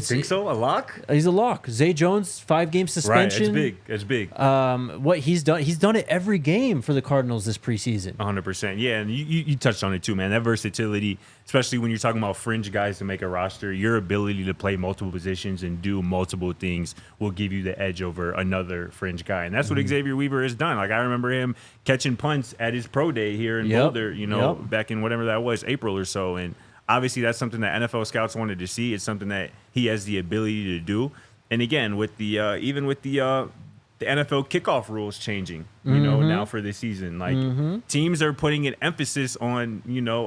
Think so? A lock? He's a lock. Zay Jones, 5-game suspension. Right, it's big. What he's done it every game for the Cardinals this preseason. 100%. Yeah, and you touched on it too, man. That versatility, especially when you're talking about fringe guys to make a roster, your ability to play multiple positions and do multiple things will give you the edge over another fringe guy. And that's what Xavier Weaver has done. Like, I remember him catching punts at his pro day here in Boulder, back in whatever that was, April or so. And obviously, that's something that NFL scouts wanted to see. It's something that he has the ability to do. And again, with the even with the NFL kickoff rules changing, now for this season, like teams are putting an emphasis on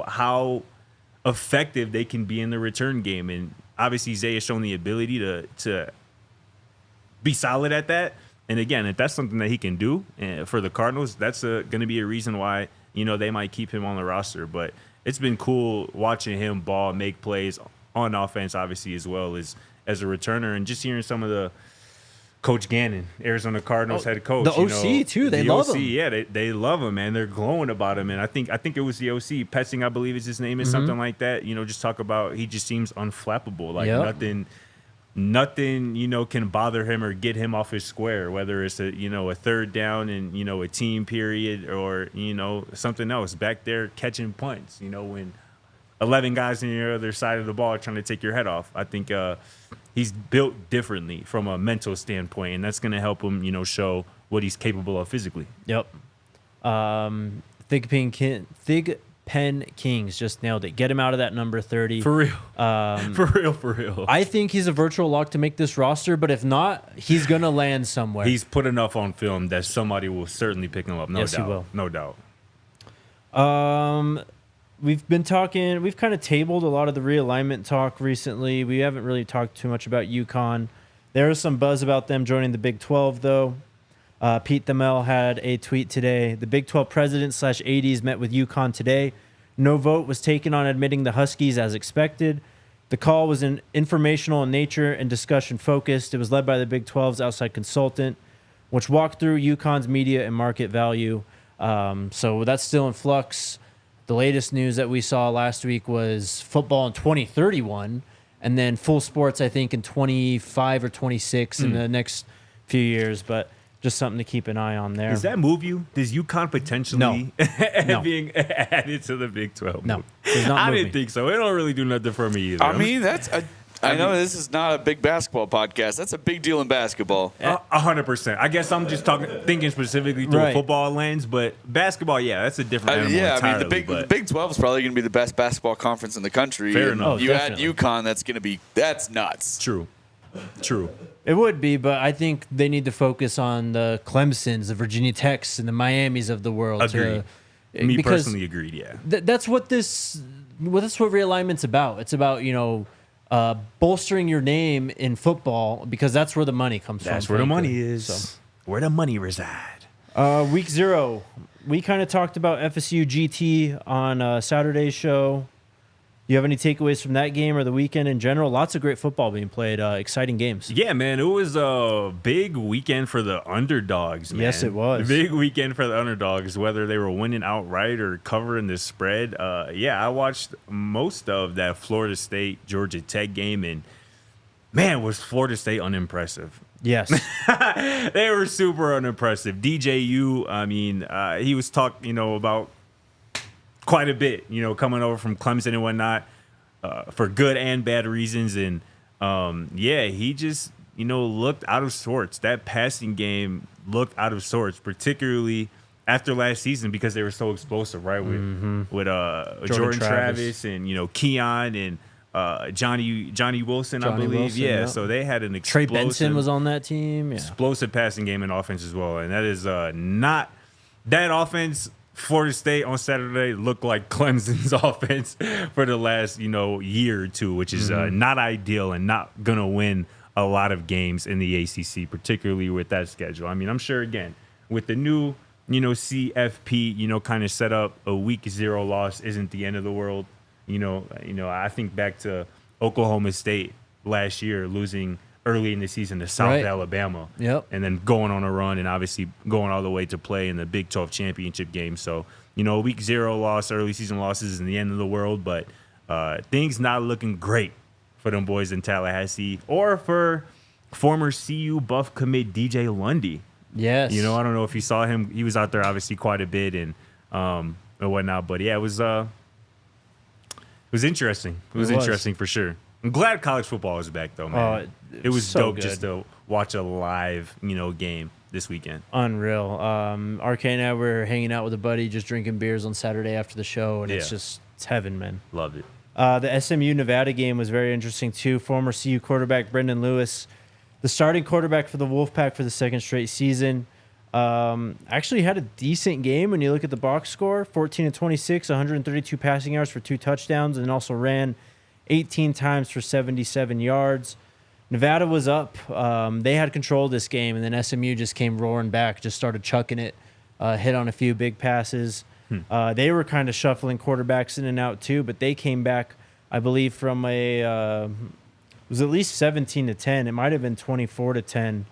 how effective they can be in the return game. And obviously, Zay has shown the ability to be solid at that. And again, if that's something that he can do for the Cardinals, that's going to be a reason why they might keep him on the roster. But it's been cool watching him ball, make plays on offense, obviously, as well as a returner. And just hearing some of the Coach Gannon, Arizona Cardinals head coach. The OC, too. They love him. Yeah, they love him, man. They're glowing about him. And I think it was the OC. Petsing, I believe is his name, is something like that. Just talk about he just seems unflappable. Like nothing, can bother him or get him off his square, whether it's a third down and, a team period or, something else back there catching punts, when 11 guys on your other side of the ball are trying to take your head off. I think he's built differently from a mental standpoint, and that's going to help him, show what he's capable of physically. Yep. Thig Pen Kings just nailed it. Get him out of that number 30. For real. For real. I think he's a virtual lock to make this roster, but if not, he's going to land somewhere. He's put enough on film that somebody will certainly pick him up. No doubt. He will. No doubt. We've kind of tabled a lot of the realignment talk recently. We haven't really talked too much about UConn. There is some buzz about them joining the Big 12, though. Pete Thamel had a tweet today. The Big 12 president/ADs met with UConn today. No vote was taken on admitting the Huskies as expected. The call was informational in nature and discussion focused. It was led by the Big 12's outside consultant, which walked through UConn's media and market value. So that's still in flux. The latest news that we saw last week was football in 2031, and then full sports, I think, in 25 or 26 in the next few years. But just something to keep an eye on there. Does that move you? Does UConn potentially being added to the Big 12? No, I didn't think so. It don't really do nothing for me either. I mean, I know this is not a big basketball podcast. That's a big deal in basketball. 100%. I guess I'm just thinking specifically through a football lens, but basketball, that's a different animal entirely. The Big 12 is probably going to be the best basketball conference in the country. Fair enough. You add UConn, that's nuts. True. It would be, but I think they need to focus on the Clemsons, the Virginia Techs, and the Miamis of the world. Agreed. Me personally agreed, yeah. That's what realignment's about. It's about, bolstering your name in football because that's where the money comes from. That's where the money is. So. Where the money reside. Week 0, we kind of talked about FSU GT on Saturday's show. You have any takeaways from that game or the weekend in general? Lots of great football being played. Exciting games. Yeah, man. It was a big weekend for the underdogs, man. Yes, it was. Big weekend for the underdogs, whether they were winning outright or covering the spread. I watched most of that Florida State-Georgia Tech game, and, man, was Florida State unimpressive. Yes. They were super unimpressive. DJU, I mean, he was talking, about quite a bit, coming over from Clemson and whatnot, for good and bad reasons. And, he just, looked out of sorts. That passing game looked out of sorts, particularly after last season because they were so explosive, right? With Jordan Travis and, Keon and Johnny Wilson, I believe. Wilson, yeah, so they had an explosive. Trey Benson was on that team. Yeah. Explosive passing game and offense as well. And that is not – that offense – Florida State on Saturday looked like Clemson's offense for the last, year or two, which is not ideal and not going to win a lot of games in the ACC, particularly with that schedule. I mean, I'm sure, again, with the new, CFP, kind of set up, a week 0 loss isn't the end of the world. I think back to Oklahoma State last year losing early in the season to South Alabama. Yep. And then going on a run and obviously going all the way to play in the Big 12 championship game. So, week 0 loss, early season losses isn't the end of the world, but things not looking great for them boys in Tallahassee, or for former CU Buff commit DJ Lundy. Yes. You know, I don't know if you saw him. He was out there obviously quite a bit and whatnot. But yeah, it was interesting. It was interesting for sure. I'm glad college football was back though, man. It was so dope good. just to watch a live, game this weekend. Unreal. RK and I were hanging out with a buddy, just drinking beers on Saturday after the show, and it's heaven, man. Loved it. The SMU Nevada game was very interesting too. Former CU quarterback Brendan Lewis, the starting quarterback for the Wolfpack for the second straight season, actually had a decent game when you look at the box score. 14-26, 132 passing yards for 2 touchdowns, and also ran 18 times for 77 yards. Nevada was up. They had control of this game, and then SMU just came roaring back, just started chucking it, hit on a few big passes. They were kind of shuffling quarterbacks in and out too, but they came back, I believe, from it was at least 17-10. It might have been 24-10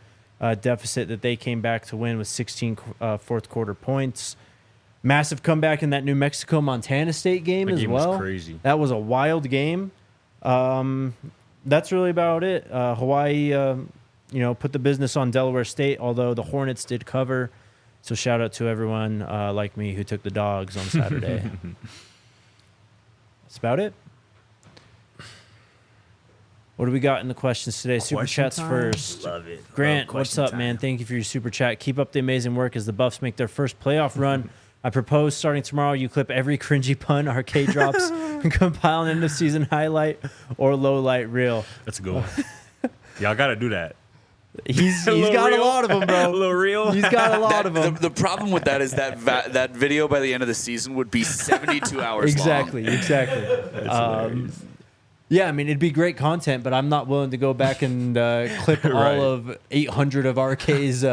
deficit that they came back to win with 16 fourth quarter points. Massive comeback in that New Mexico-Montana State game as well. Was crazy. That was a wild game. That's really about it. Hawaii, put the business on Delaware State, although the Hornets did cover. So shout out to everyone like me who took the Dogs on Saturday. That's about it. What do we got in the questions today? Super chats first. Love it. Grant, what's up, man? Thank you for your super chat. Keep up the amazing work as the Buffs make their first playoff run. I propose starting tomorrow, you clip every cringy pun RK drops and compile an end of season highlight or low light reel. That's a good one. Y'all got to do that. He's got a lot of them, bro. A little real. He's got a lot of them. The problem with that is that video by the end of the season would be 72 hours Exactly. long. That's Yeah, I mean, it'd be great content, but I'm not willing to go back and clip Right. all of 800 of RK's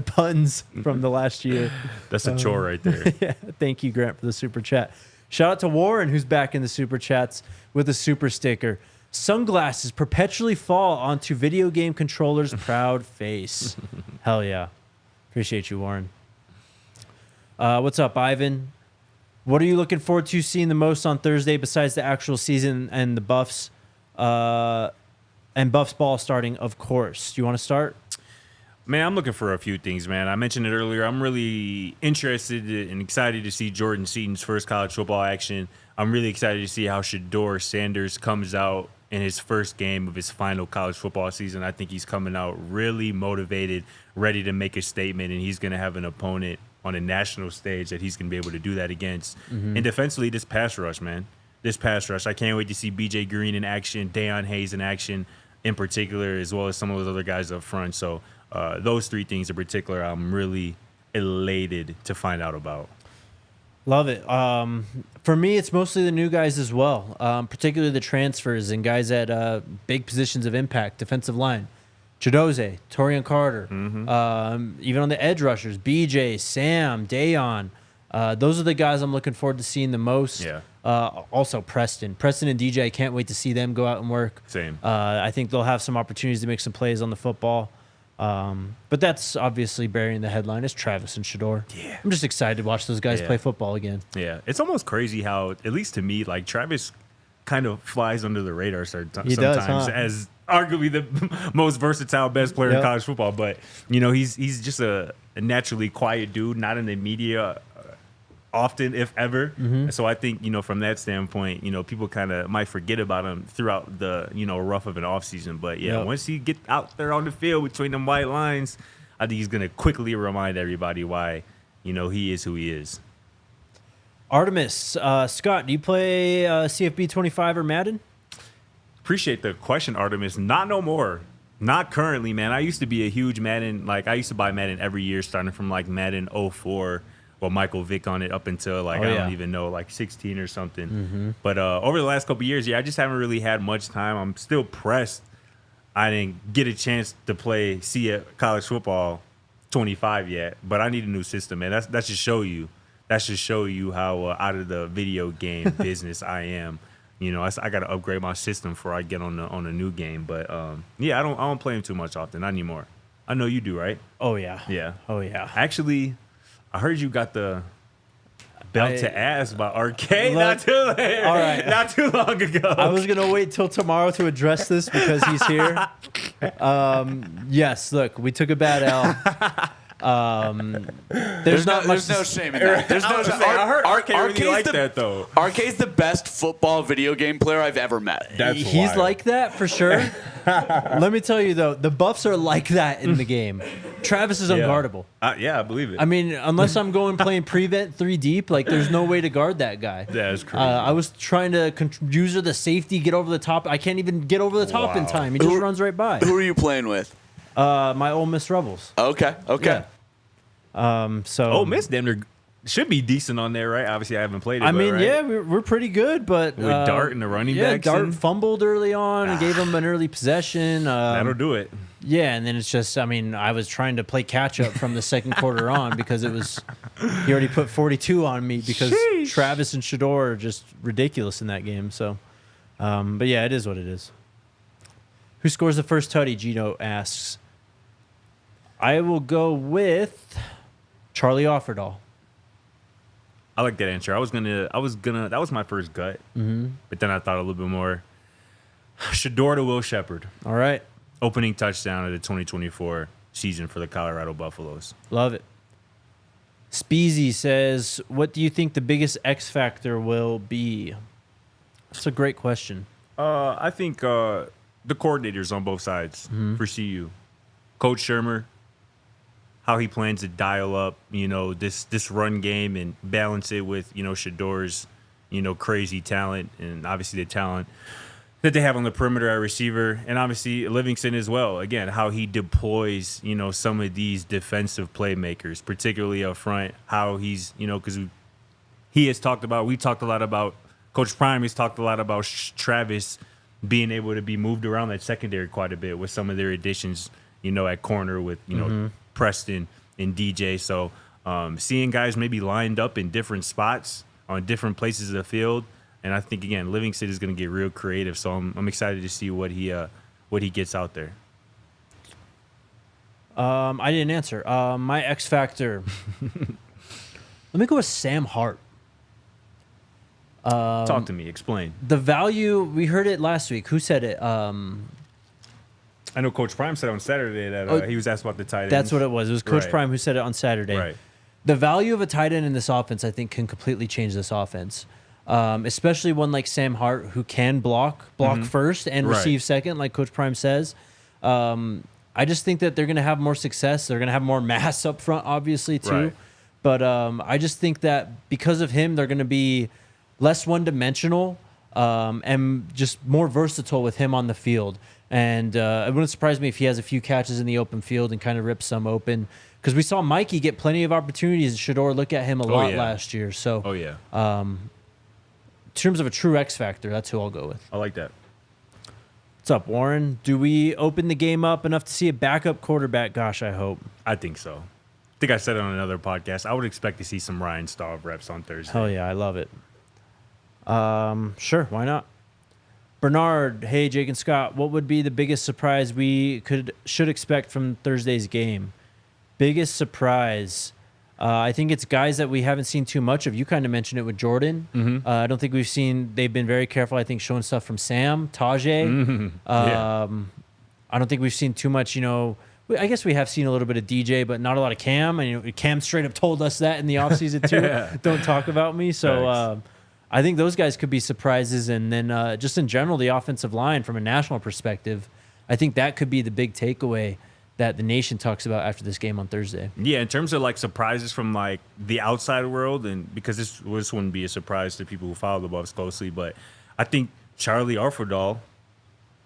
puns from the last year. That's a chore right there. Yeah, thank you, Grant, for the super chat. Shout out to Warren, who's back in the super chats with a super sticker. Sunglasses perpetually fall onto video game controller's proud face. Hell yeah. Appreciate you, Warren. What's up, Ivan? What are you looking forward to seeing the most on Thursday besides the actual season and the Buffs and Buffs ball starting, of course? Do you want to start? Man, I'm looking for a few things, man. I mentioned it earlier. I'm really interested and excited to see Jordan Seaton's first college football action. I'm really excited to see how Shedeur Sanders comes out in his first game of his final college football season. I think he's coming out really motivated, ready to make a statement, and he's going to have an opponent on a national stage that he's going to be able to do that against. And defensively, this pass rush, man. This pass rush. I can't wait to see B.J. Green in action, Deion Hayes in action in particular, as well as some of those other guys up front. So those three things in particular, I'm really elated to find out about. Love it. For me, it's mostly the new guys as well, particularly the transfers and guys at big positions of impact, defensive line. Chidoze, Torian Carter, even on the edge rushers, BJ, Sam, Deion. Those are the guys I'm looking forward to seeing the most. Yeah. Also, Preston and DJ, I can't wait to see them go out and work. Same. I think they'll have some opportunities to make some plays on the football. But that's obviously burying the headline. It's Travis and Shedeur. Yeah. I'm just excited to watch those guys play football again. Yeah. It's almost crazy how, at least to me, like Travis kind of flies under the radar sometimes He does, huh? as arguably the most versatile, best player in college football. But, he's just a naturally quiet dude, not in the media often, if ever. So I think, from that standpoint, people kind of might forget about him throughout the, rough of an offseason. But, once he get out there on the field between them white lines, I think he's going to quickly remind everybody why, he is who he is. Artemis, Scott, do you play CFB 25 or Madden? Appreciate the question, Artemis. Not no more. Not currently, man. I used to be a huge Madden. I used to buy Madden every year, starting from Madden 04, with Michael Vick on it up until I don't even know, 16 or something. But over the last couple of years, I just haven't really had much time. I'm still pressed. I didn't get a chance to play college football 25 yet, but I need a new system, man. That should show you. That should show you how out of the video game business I am. I got to upgrade my system before I get on a new game. But I don't play them too much often, not anymore. I know you do, right? Oh yeah. Yeah. Oh yeah. Actually, I heard you got the Belt to Ass by RK. Not too late. All right. Not too long ago. I was going to wait till tomorrow to address this because he's here. Yes, look, we took a bad L. There's no shame in that. There's no shame. I heard RK really RK's like the- that, though. RK's the best football video game player I've ever met. That's He's wild. like that for sure. Let me tell you, though, the Buffs are like that in the game. Travis is unguardable. Yeah, I believe it. I mean, unless I'm going playing prevent 3 deep, like there's no way to guard that guy. That is crazy. I was trying to use the safety, get over the top. I can't even get over the top in Wow. time. He just runs right by. Who are you playing with? My Ole Miss Rebels. Okay. Yeah. Ole Miss damn near should be decent on there, right? Obviously, I haven't played it. I mean, right? yeah, we're pretty good, but With Dart and the running yeah, backs Dart in? fumbled early on and gave him an early possession. That'll do it. Yeah, and then it's just, I mean, I was trying to play catch up from the second quarter on because he already put 42 on me because Travis and Shedeur are just ridiculous in that game. So, but yeah, it is what it is. Who scores the first tutty? Gino asks. I will go with Charlie Offerdahl. I like that answer. I was gonna. That was my first gut, but then I thought a little bit more. Shedeur to Will Shepherd, All right, opening touchdown of the 2024 season for the Colorado Buffaloes. love it. Speezy says, "What do you think the biggest X factor will be?" That's a great question. I think the coordinators on both sides for CU, Coach Shurmur, how he plans to dial up, this run game and balance it with, Shedeur's, crazy talent and obviously the talent that they have on the perimeter at receiver, and obviously Livingston as well. Again, how he deploys, some of these defensive playmakers, particularly up front, how he's, because we talked a lot about Coach Prime has talked a lot about Travis being able to be moved around that secondary quite a bit with some of their additions, at corner with, Preston and DJ. So seeing guys maybe lined up in different spots on different places of the field. And I think, again, Livingston is going to get real creative. So I'm excited to see what he gets out there. I didn't answer. My X factor. Let me go with Sam Hart. Talk to me. Explain. The value, we heard it last week. Who said it? I know Coach Prime said on Saturday that he was asked about the tight ends. That's what it was. It was Coach Right. Prime who said it on Saturday. Right. The value of a tight end in this offense, I think, can completely change this offense. Especially one like Sam Hart who can block first and Right. receive second, like Coach Prime says. I just think that they're going to have more success. They're going to have more mass up front, obviously, too. Right. But I just think that because of him, they're going to be less one-dimensional and just more versatile with him on the field. And it wouldn't surprise me if he has a few catches in the open field and kind of rips some open. Because we saw Mikey get plenty of opportunities and Shedeur look at him a lot last year. So, in terms of a true X factor, that's who I'll go with. I like that. What's up, Warren? Do we open the game up enough to see a backup quarterback? Gosh, I hope. I think so. I think I said it on another podcast. I would expect to see some Ryan Staub reps on Thursday. Hell yeah, I love it. Sure, why not? Bernard, hey, Jake and Scott, what would be the biggest surprise we should expect from Thursday's game? Biggest surprise. I think it's guys that we haven't seen too much of. You kind of mentioned it with Jordan. I don't think they've been very careful, I think, showing stuff from Sam, Tajay. I don't think we've seen too much, I guess we have seen a little bit of DJ, but not a lot of Cam. And Cam straight up told us that in the offseason, too. Don't talk about me. So I think those guys could be surprises. And then just in general, the offensive line from a national perspective, I think that could be the big takeaway that the nation talks about after this game on Thursday. Yeah, in terms of surprises from the outside world, and because this wouldn't be a surprise to people who follow the Buffs closely, but I think Charlie Offerdahl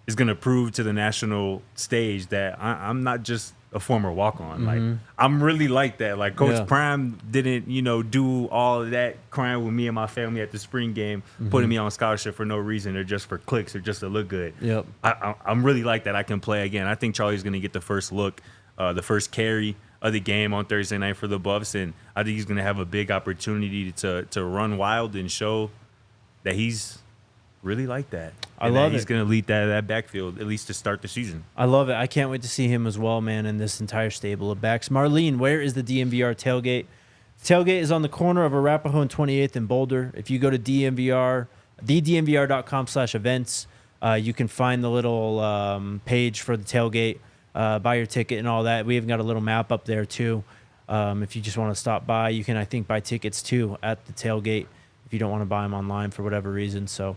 is going to prove to the national stage that I'm not just a former walk-on. I'm really like that. Coach Prime didn't, do all of that crying with me and my family at the spring game, putting me on scholarship for no reason or just for clicks or just to look good. Yep. I'm really like that. I can play again. I think Charlie's going to get the first look, the first carry of the game on Thursday night for the Buffs, and I think he's going to have a big opportunity to run wild and show that he's really like that. I love He's it. going to lead that backfield, at least to start the season. I love it. I can't wait to see him as well, man, and this entire stable of backs. Marlene, where is the DNVR tailgate? Tailgate is on the corner of Arapahoe and 28th in Boulder. If you go to thednvr.com/events, you can find the little page for the tailgate, buy your ticket and all that. We even got a little map up there too. If you just want to stop by, you can, I think, buy tickets too at the tailgate if you don't want to buy them online for whatever reason. So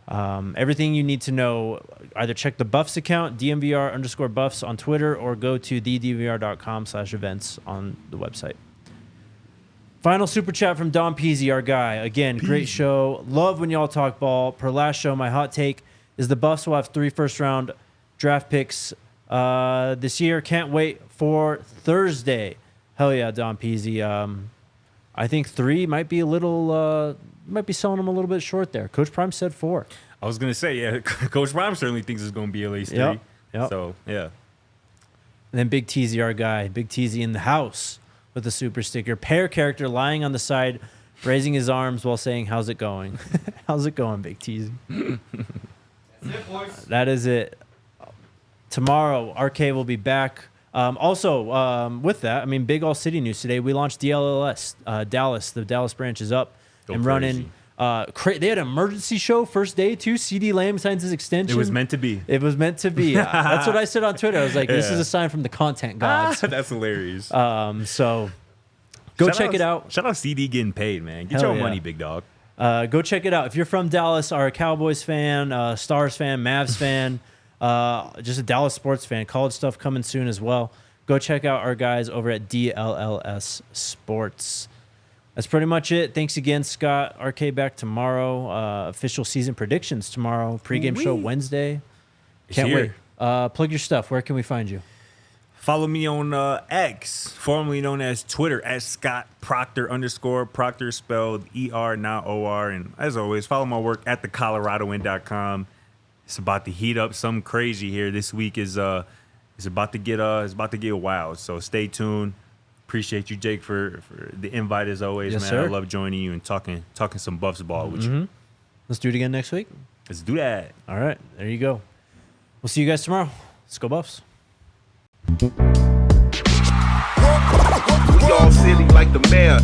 everything you need to know, either check the Buffs account, DNVR_Buffs on Twitter, or go to thednvr.com/events on the website. Final super chat from Don Peasy, our guy. Again, great show. Love when y'all talk ball. Per last show, my hot take is the Buffs will have 3 first-round draft picks this year. Can't wait for Thursday. Hell yeah, Don Peasy. I think 3 might be a little, might be selling them a little bit short there. Coach Prime said 4. I was gonna say, yeah, Coach Prime certainly thinks it's gonna be at least 3. Yep. So yeah. And then Big Teasy, our guy. Big Teasy in the house with a super sticker. Pear character lying on the side, raising his arms while saying, "How's it going?" How's it going, Big Teasy? That's it, boys. That is it. Tomorrow, RK will be back. Also, with that, I mean, big all city news today. We launched DLLS, Dallas. The Dallas branch is up and running. They had an emergency show first day too. CD Lamb signs his extension. It was meant to be. It was meant to be. That's what I said on Twitter. I was like, this is a sign from the content gods. That's hilarious. So go check it out. Shout out CD getting paid, man. Get Hell your yeah. money, big dog. Go check it out. If you're from Dallas, are a Cowboys fan, Stars fan, Mavs fan, just a Dallas sports fan, college stuff coming soon as well. Go check out our guys over at DLLS Sports. That's pretty much it. Thanks again, Scott. RK back tomorrow. Official season predictions tomorrow. Pre-game show Wednesday. Can't wait. Plug your stuff. Where can we find you? Follow me on X, formerly known as Twitter, at Scott Procter _ Procter spelled ER, not OR. And as always, follow my work at thecoloradoan.com. It's about to heat up something crazy here. This week is it's about to get wild. So stay tuned. Appreciate you, Jake, for the invite as always, Yes, man. sir. I love joining you and talking some Buffs ball with you. Let's do it again next week. Let's do that. All right. There you go. We'll see you guys tomorrow. Let's go Buffs. We all silly like the mayor.